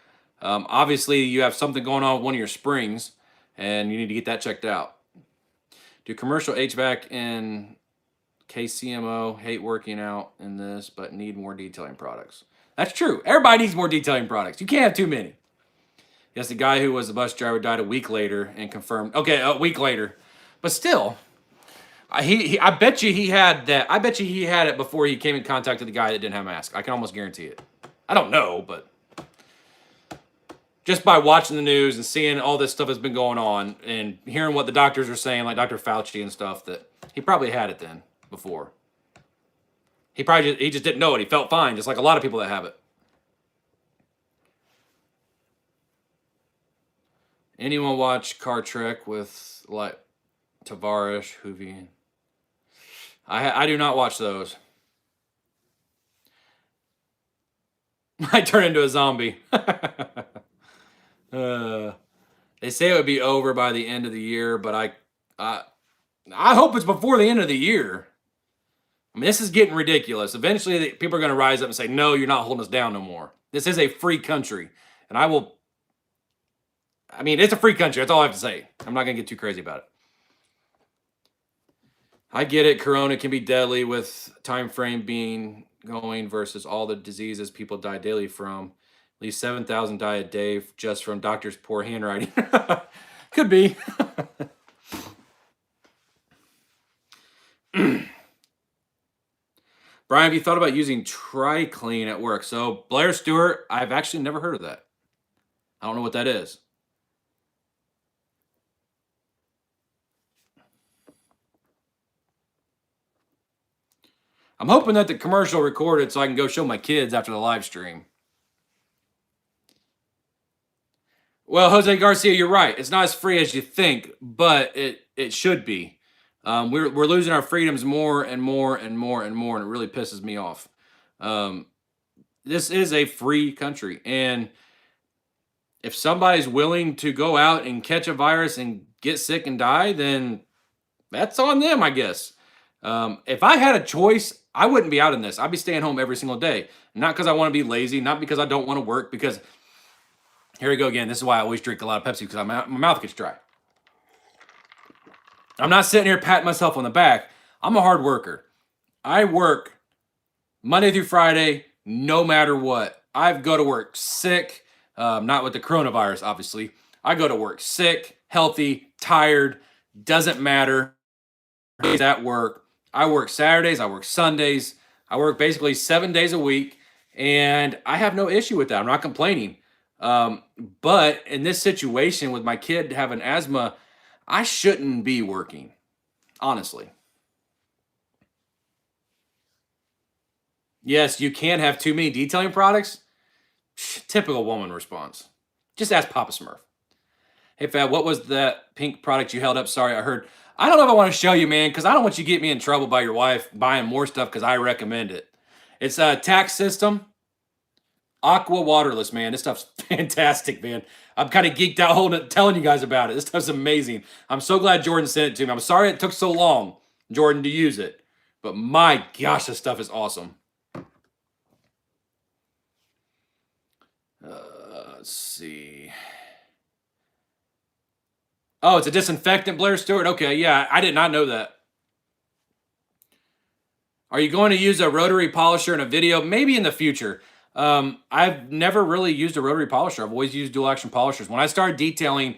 Obviously, you have something going on with one of your springs, and you need to get that checked out. Do commercial HVAC and KCMO hate working out in this, but need more detailing products? That's true. Everybody needs more detailing products. You can't have too many. Yes, the guy who was the bus driver died a week later and confirmed. Okay, a week later. But still, I bet you he had that. I bet you he had it before he came in contact with the guy that didn't have a mask. I can almost guarantee it. I don't know, but just by watching the news and seeing all this stuff that's been going on and hearing what the doctors are saying, like Dr. Fauci and stuff, that he probably had it then before. He just didn't know it. He felt fine, just like a lot of people that have it. Anyone watch Car Trek with like Tavares, Hoovy? I do not watch those. I turn into a zombie. They say it would be over by the end of the year, but I hope it's before the end of the year. I mean, this is getting ridiculous. Eventually, people are going to rise up and say, no, you're not holding us down no more. This is a free country. And it's a free country. That's all I have to say. I'm not going to get too crazy about it. I get it. Corona can be deadly with time frame being going versus all the diseases people die daily from. At least 7,000 die a day just from doctors' poor handwriting. Could be. Brian, have you thought about using TriClean at work? So, Blair Stewart, I've actually never heard of that. I don't know what that is. I'm hoping that the commercial recorded so I can go show my kids after the live stream. Well, Jose Garcia, you're right. It's not as free as you think, but it should be. We're losing our freedoms more and more and more and more, and it really pisses me off. This is a free country, and if somebody's willing to go out and catch a virus and get sick and die, then that's on them, I guess. If I had a choice, I wouldn't be out in this. I'd be staying home every single day. Not because I want to be lazy, not because I don't want to work, because here we go again. This is why I always drink a lot of Pepsi, because my mouth gets dry. I'm not sitting here patting myself on the back. I'm a hard worker. I work Monday through Friday, no matter what. I go to work sick, not with the coronavirus, obviously. I go to work sick, healthy, tired, doesn't matter. Days at work. I work Saturdays, I work Sundays. I work basically 7 days a week, and I have no issue with that. I'm not complaining. But in this situation with my kid having asthma, I shouldn't be working, honestly. Yes, you can have too many detailing products. Typical woman response. Just ask Papa Smurf. Hey, Fab, what was that pink product you held up? Sorry, I heard. I don't know if I want to show you, man, because I don't want you to get me in trouble by your wife buying more stuff because I recommend it. It's a tax system. Aqua waterless, man. This stuff's fantastic, man. I'm kind of geeked out holding it, telling you guys about it. This stuff's amazing. I'm so glad Jordan sent it to me. I'm sorry it took so long, Jordan, to use it. But my gosh, this stuff is awesome. Let's see. Oh, it's a disinfectant, Blair Stewart? Okay, yeah, I did not know that. Are you going to use a rotary polisher in a video? Maybe in the future. I've never really used a rotary polisher. I've always used dual action polishers. When I started detailing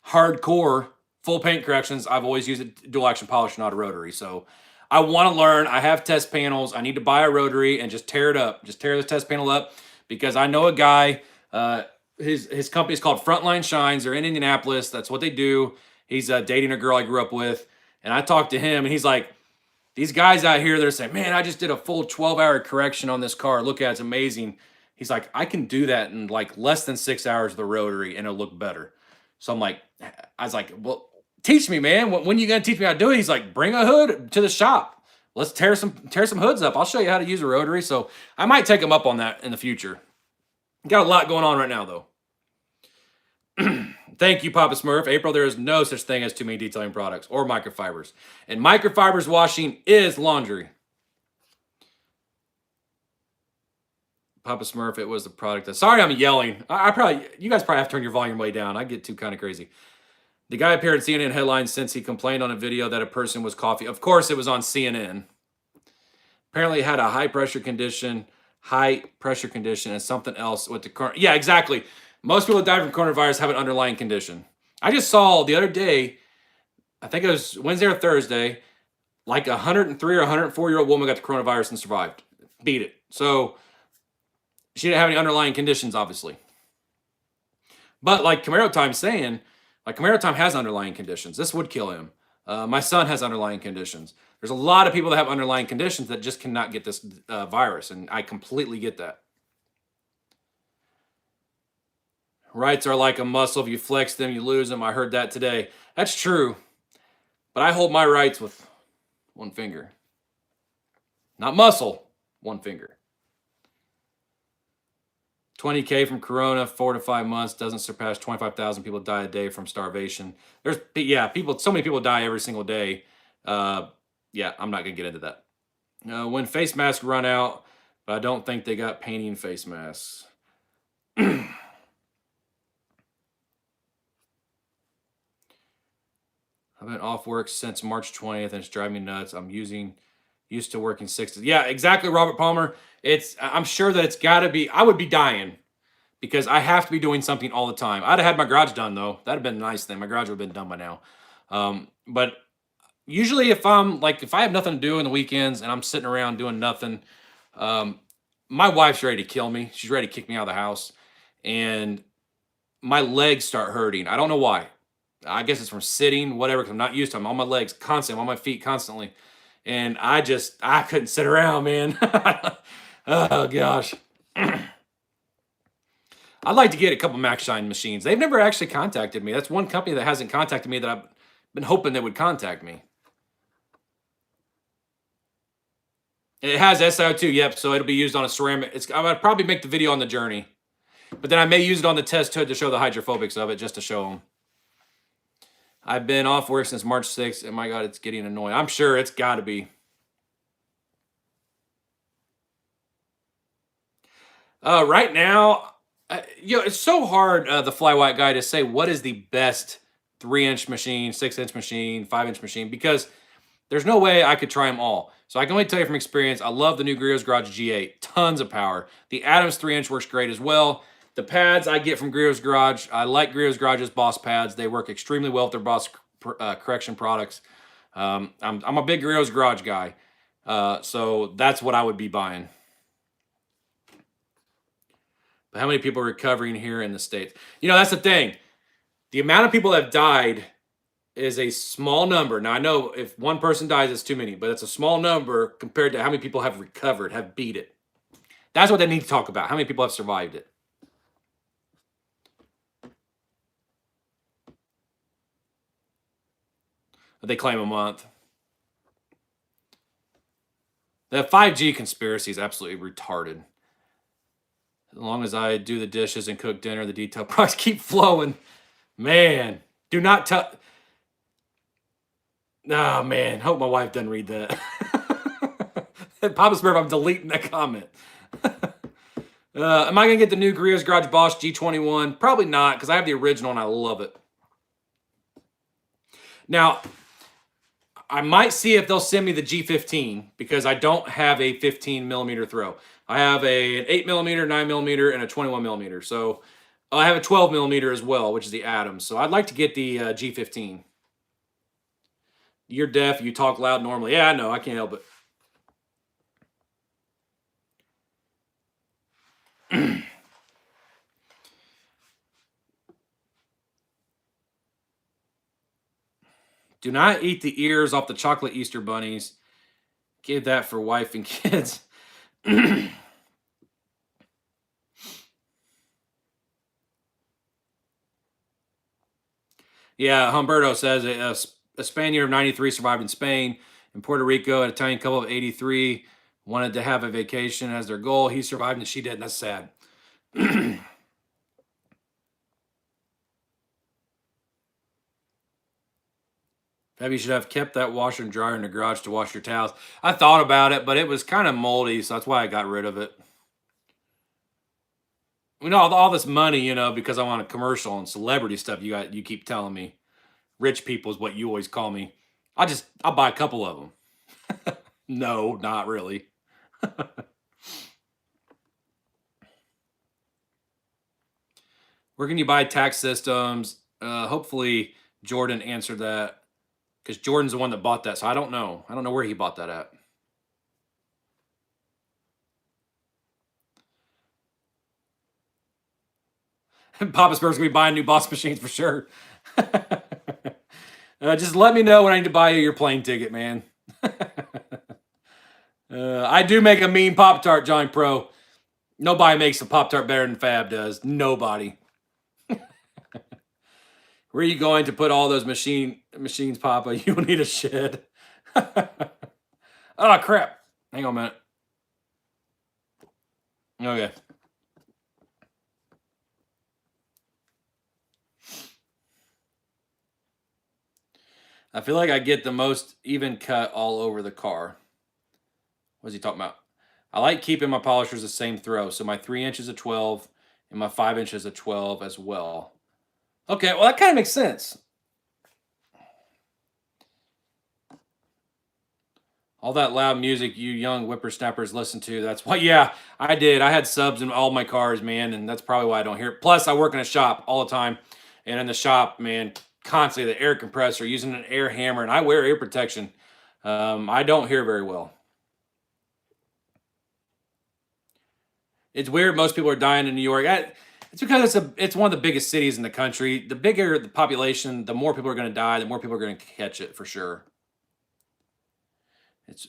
hardcore full paint corrections, I've always used a dual action polisher, not a rotary. So I want to learn. I have test panels. I need to buy a rotary and just tear it up. Just tear this test panel up, because I know a guy, his company is called Frontline Shines. They're in Indianapolis. That's what they do. He's dating a girl I grew up with. And I talked to him, and he's like, these guys out here, they're saying, man, I just did a full 12-hour correction on this car. Look at it, it's amazing. He's like, I can do that in like less than 6 hours of the rotary, and it'll look better. So I was like, well, teach me, man. When are you going to teach me how to do it? He's like, bring a hood to the shop. Let's tear some hoods up. I'll show you how to use a rotary. So I might take him up on that in the future. Got a lot going on right now, though. Thank you, Papa Smurf. April, there is no such thing as too many detailing products or microfibers. And microfibers washing is laundry. Papa Smurf, it was the product. Sorry, I'm yelling. You guys probably have to turn your volume way down. I get too kind of crazy. The guy appeared in CNN headlines since he complained on a video that a person was coughing. Of course, it was on CNN. Apparently, had a high pressure condition, and something else with the current. Yeah, exactly. Most people that die from coronavirus have an underlying condition. I just saw the other day, I think it was Wednesday or Thursday, like a 103 or 104-year-old woman got the coronavirus and survived. Beat it. So she didn't have any underlying conditions, obviously. But like Camaro Time's saying, like Camaro Time has underlying conditions. This would kill him. My son has underlying conditions. There's a lot of people that have underlying conditions that just cannot get this virus, and I completely get that. Rights are like a muscle. If you flex them, you lose them. I heard that today. That's true. But I hold my rights with one finger. Not muscle, one finger. 20K from Corona, 4 to 5 months, doesn't surpass 25,000 people die a day from starvation. People, so many people die every single day. Yeah, I'm not gonna get into that. When face masks run out, but I don't think they got painting face masks. I've been off work since March 20th, and it's driving me nuts. I'm used to working 6 days. Yeah, exactly, Robert Palmer. I'm sure that it's got to be. I would be dying because I have to be doing something all the time. I'd have had my garage done though. That'd have been a nice thing. My garage would have been done by now. But usually, if I have nothing to do on the weekends and I'm sitting around doing nothing, my wife's ready to kill me. She's ready to kick me out of the house, and my legs start hurting. I don't know why. I guess it's from sitting, whatever, because I'm not used to it. I'm on my legs constantly, I'm on my feet constantly. And I couldn't sit around, man. Oh, gosh. I'd like to get a couple Max Shine machines. They've never actually contacted me. That's one company that hasn't contacted me that I've been hoping they would contact me. It has SiO2, yep, so it'll be used on a ceramic. I would probably make the video on the journey. But then I may use it on the test hood to show the hydrophobics of it, just to show them. I've been off work since March 6th, and my God, it's getting annoying. I'm sure it's got to be. Right now, it's so hard, the Fly White guy, to say what is the best 3-inch machine, 6-inch machine, 5-inch machine, because there's no way I could try them all. So I can only tell you from experience, I love the new Griot's Garage G8. Tons of power. The Adams 3-inch works great as well. The pads I get from Griot's Garage, I like Griot's Garage's Boss pads. They work extremely well with their Boss correction products. I'm a big Griot's Garage guy. So that's what I would be buying. But how many people are recovering here in the States? You know, that's the thing. The amount of people that have died is a small number. Now, I know if one person dies, it's too many, but it's a small number compared to how many people have recovered, have beat it. That's what they need to talk about. How many people have survived it? They claim a month. The 5G conspiracy is absolutely retarded. As long as I do the dishes and cook dinner, the detail products keep flowing. Man, do not tell. Oh, man. Hope my wife doesn't read that. Papa Smurf, I'm deleting that comment. Am I going to get the new Griot's Garage Boss G21? Probably not, because I have the original and I love it. Now, I might see if they'll send me the G15, because I don't have a 15 millimeter throw. I have an 8 millimeter, 9 millimeter, and a 21 millimeter. So I have a 12 millimeter as well, which is the Adams. So I'd like to get the G15. You're deaf. You talk loud normally. Yeah, I know. I can't help it. Do not eat the ears off the chocolate Easter bunnies. Give that for wife and kids. Yeah, Humberto says a Spaniard of 93 survived in Spain. In Puerto Rico, an Italian couple of 83 wanted to have a vacation as their goal. He survived and she didn't. That's sad. Maybe you should have kept that washer and dryer in the garage to wash your towels. I thought about it, but it was kind of moldy, so that's why I got rid of it. You know, all this money, you know, because I'm on a commercial and celebrity stuff, you keep telling me. Rich people is what you always call me. I'll buy a couple of them. No, not really. Where can you buy tax systems? Hopefully Jordan answered that, because Jordan's the one that bought that. So I don't know. I don't know where he bought that at. Papa Spur's gonna be buying new boss machines for sure. Just let me know when I need to buy you your plane ticket, man. I do make a mean Pop-Tart, Johnny Pro. Nobody makes a Pop-Tart better than Fab does. Nobody. Where are you going to put all those machines, Papa? You will need a shed. Oh, crap. Hang on a minute. Okay. I feel like I get the most even cut all over the car. What's he talking about? I like keeping my polishers the same throw. So my 3 inches of 12 and my 5 inches of 12 as well. Okay, well, that kind of makes sense. All that loud music you young whippersnappers listen to. That's why, yeah, I did. I had subs in all my cars, man, and that's probably why I don't hear it. Plus, I work in a shop all the time. And in the shop, man, constantly the air compressor, using an air hammer, and I wear ear protection. I don't hear very well. It's weird. Most people are dying in New York. It's because it's one of the biggest cities in the country. The bigger the population, the more people are going to die. The more people are going to catch it for sure. It's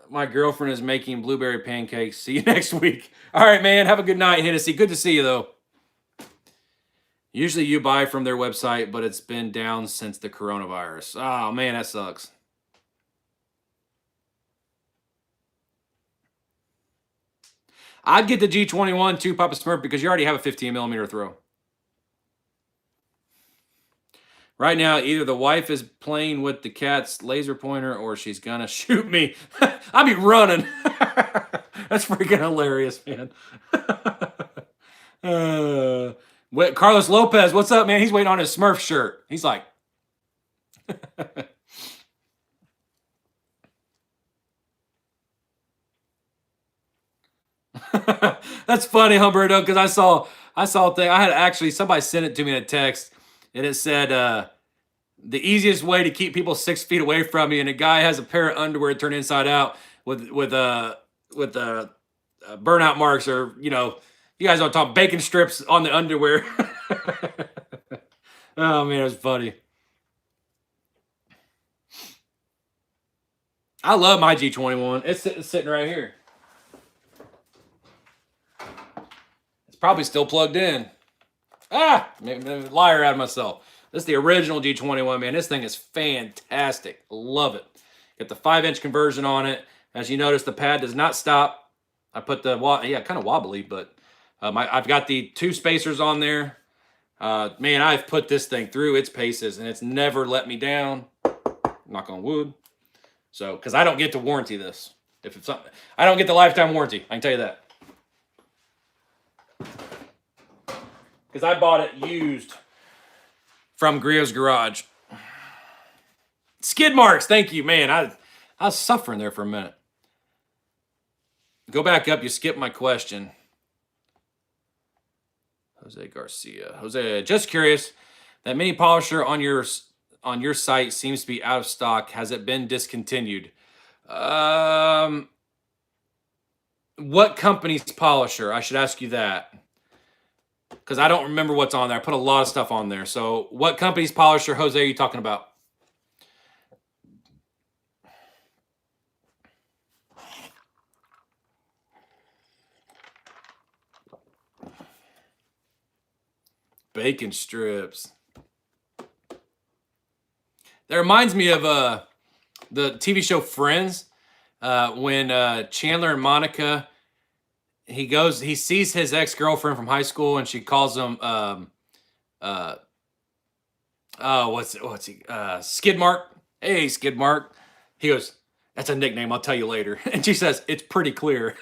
my girlfriend is making blueberry pancakes. See you next week. All right, man. Have a good night, Hennessy. Good to see you though. Usually you buy from their website, but it's been down since the coronavirus. Oh man, that sucks. I'd get the G21 too, Papa Smurf, because you already have a 15 millimeter throw. Right now, either the wife is playing with the cat's laser pointer or she's gonna shoot me. I'll be running. That's freaking hilarious, man. Carlos Lopez, what's up, man? He's waiting on his Smurf shirt. He's like, that's funny, Humberto, because I saw a thing. I had actually somebody sent it to me in a text, and it said the easiest way to keep people 6 feet away from me, and a guy has a pair of underwear turned inside out with burnout marks, or you guys don't talk bacon strips on the underwear. Oh man, it was funny. I love my G21. It's sitting right here. It's probably still plugged in. Made a liar out of myself. This is the original G21, man. This thing is fantastic. Love it. Got the 5-inch conversion on it. As you notice, the pad does not stop. I put the, kind of wobbly, but I've got the 2 spacers on there. Man, I've put this thing through its paces, and it's never let me down. Knock on wood. So, because I don't get to warranty this. If it's something, I don't get the lifetime warranty. I can tell you that. Because I bought it used from Griot's Garage. Skid marks, thank you, man. I was suffering there for a minute. Go back up. You skipped my question. Jose Garcia. Jose, just curious. That mini polisher on your site seems to be out of stock. Has it been discontinued? What company's polisher? I should ask you that, because I don't remember what's on there. I put a lot of stuff on there. So what company's polisher, Jose, are you talking about? Bacon strips. That reminds me of the TV show Friends, when Chandler and Monica, he sees his ex-girlfriend from high school, and she calls him Skid Mark. Hey, Skid Mark. He goes, that's a nickname, I'll tell you later. And she says, it's pretty clear.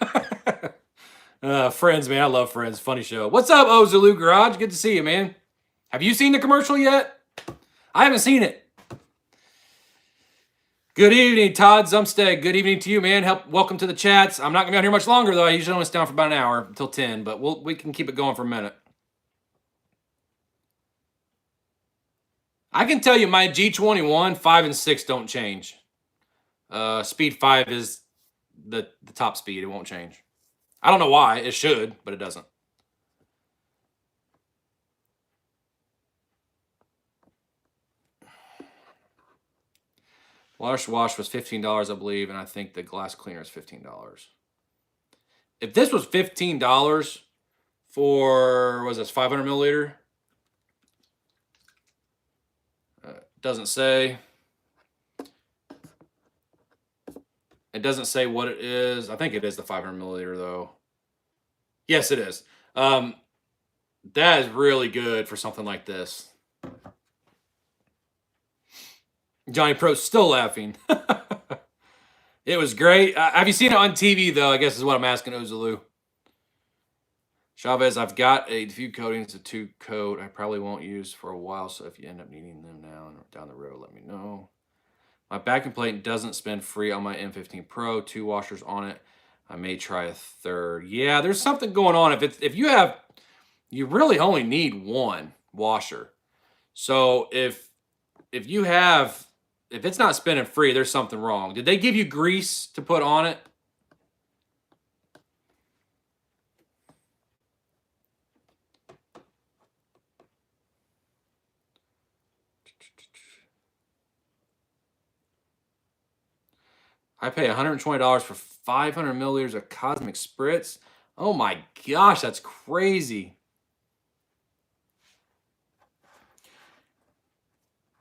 Friends, man, I love Friends. Funny show. What's up, Ozulu Garage? Good to see you, man. Have you seen the commercial yet? I haven't seen it. Good evening, Todd Zumsteg. Good evening to you, man. Welcome to the chats. I'm not going to be on here much longer, though. I usually only stay on for about an hour, until 10, but we can keep it going for a minute. I can tell you my G21, 5 and 6 don't change. Speed 5 is the top speed. It won't change. I don't know why. It should, but it doesn't. Wash was $15, I believe, and I think the glass cleaner is $15. If this was $15 for, was this 500 milliliter? Doesn't say. It doesn't say what it is. I think it is the 500 milliliter though. Yes, it is. That is really good for something like this. Johnny Pro's still laughing. It was great. Have you seen it on TV though? I guess is what I'm asking Ozaloo. Chavez, I've got a few coatings, a 2-coat I probably won't use for a while, so if you end up needing them now and down the road, let me know. My backing plate doesn't spin free on my M15 Pro, 2 washers on it. I may try a third. Yeah, there's something going on. If you really only need 1 washer. So if it's not spinning free, there's something wrong. Did they give you grease to put on it? I pay $120 for 500 milliliters of Cosmic Spritz. Oh my gosh, that's crazy.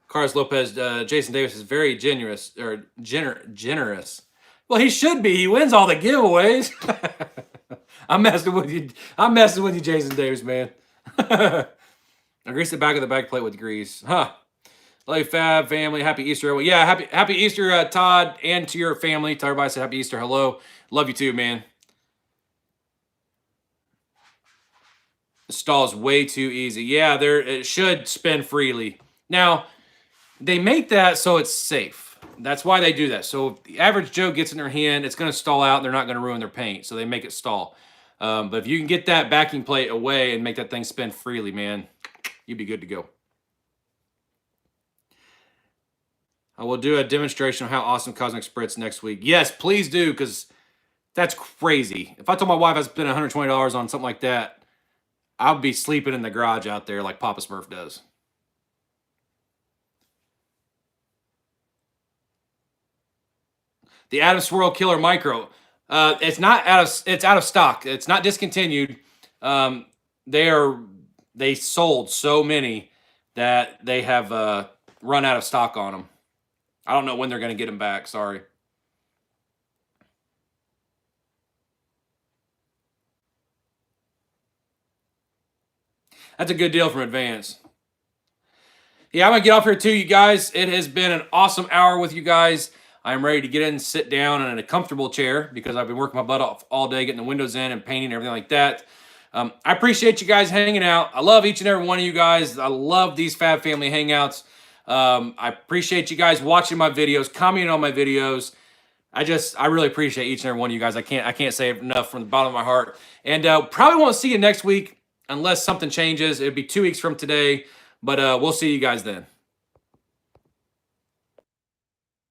Carlos Lopez, Jason Davis is very generous. Well, he should be. He wins all the giveaways. I'm messing with you. I'm messing with you, Jason Davis, man. I grease the back of the back plate with grease. Huh. Love you, Fab family. Happy Easter. Everyone. Yeah, happy Easter, Todd, and to your family. To everybody, say happy Easter. Hello. Love you too, man. The stall is way too easy. Yeah, it should spin freely. Now, they make that so it's safe. That's why they do that. So if the average Joe gets in their hand, it's going to stall out and they're not going to ruin their paint. So they make it stall. But if you can get that backing plate away and make that thing spin freely, man, you'd be good to go. I will do a demonstration of how awesome Cosmic Spritz next week. Yes, please do, because that's crazy. If I told my wife I spent $120 on something like that, I'd be sleeping in the garage out there like Papa Smurf does. The Adam Swirl Killer Micro. It's out of stock. It's not discontinued. They sold so many that they have run out of stock on them. I don't know when they're going to get them back. Sorry. That's a good deal from Advance. Yeah, I'm going to get off here too, you guys. It has been an awesome hour with you guys. I'm ready to get in and sit down in a comfortable chair because I've been working my butt off all day, getting the windows in and painting and everything like that. I appreciate you guys hanging out. I love each and every one of you guys. I love these Fab Family Hangouts. I appreciate you guys watching my videos, commenting on my videos. I really appreciate each and every one of you guys. I can't say it enough from the bottom of my heart. And probably won't see you next week unless something changes. It'll be 2 weeks from today, but we'll see you guys then.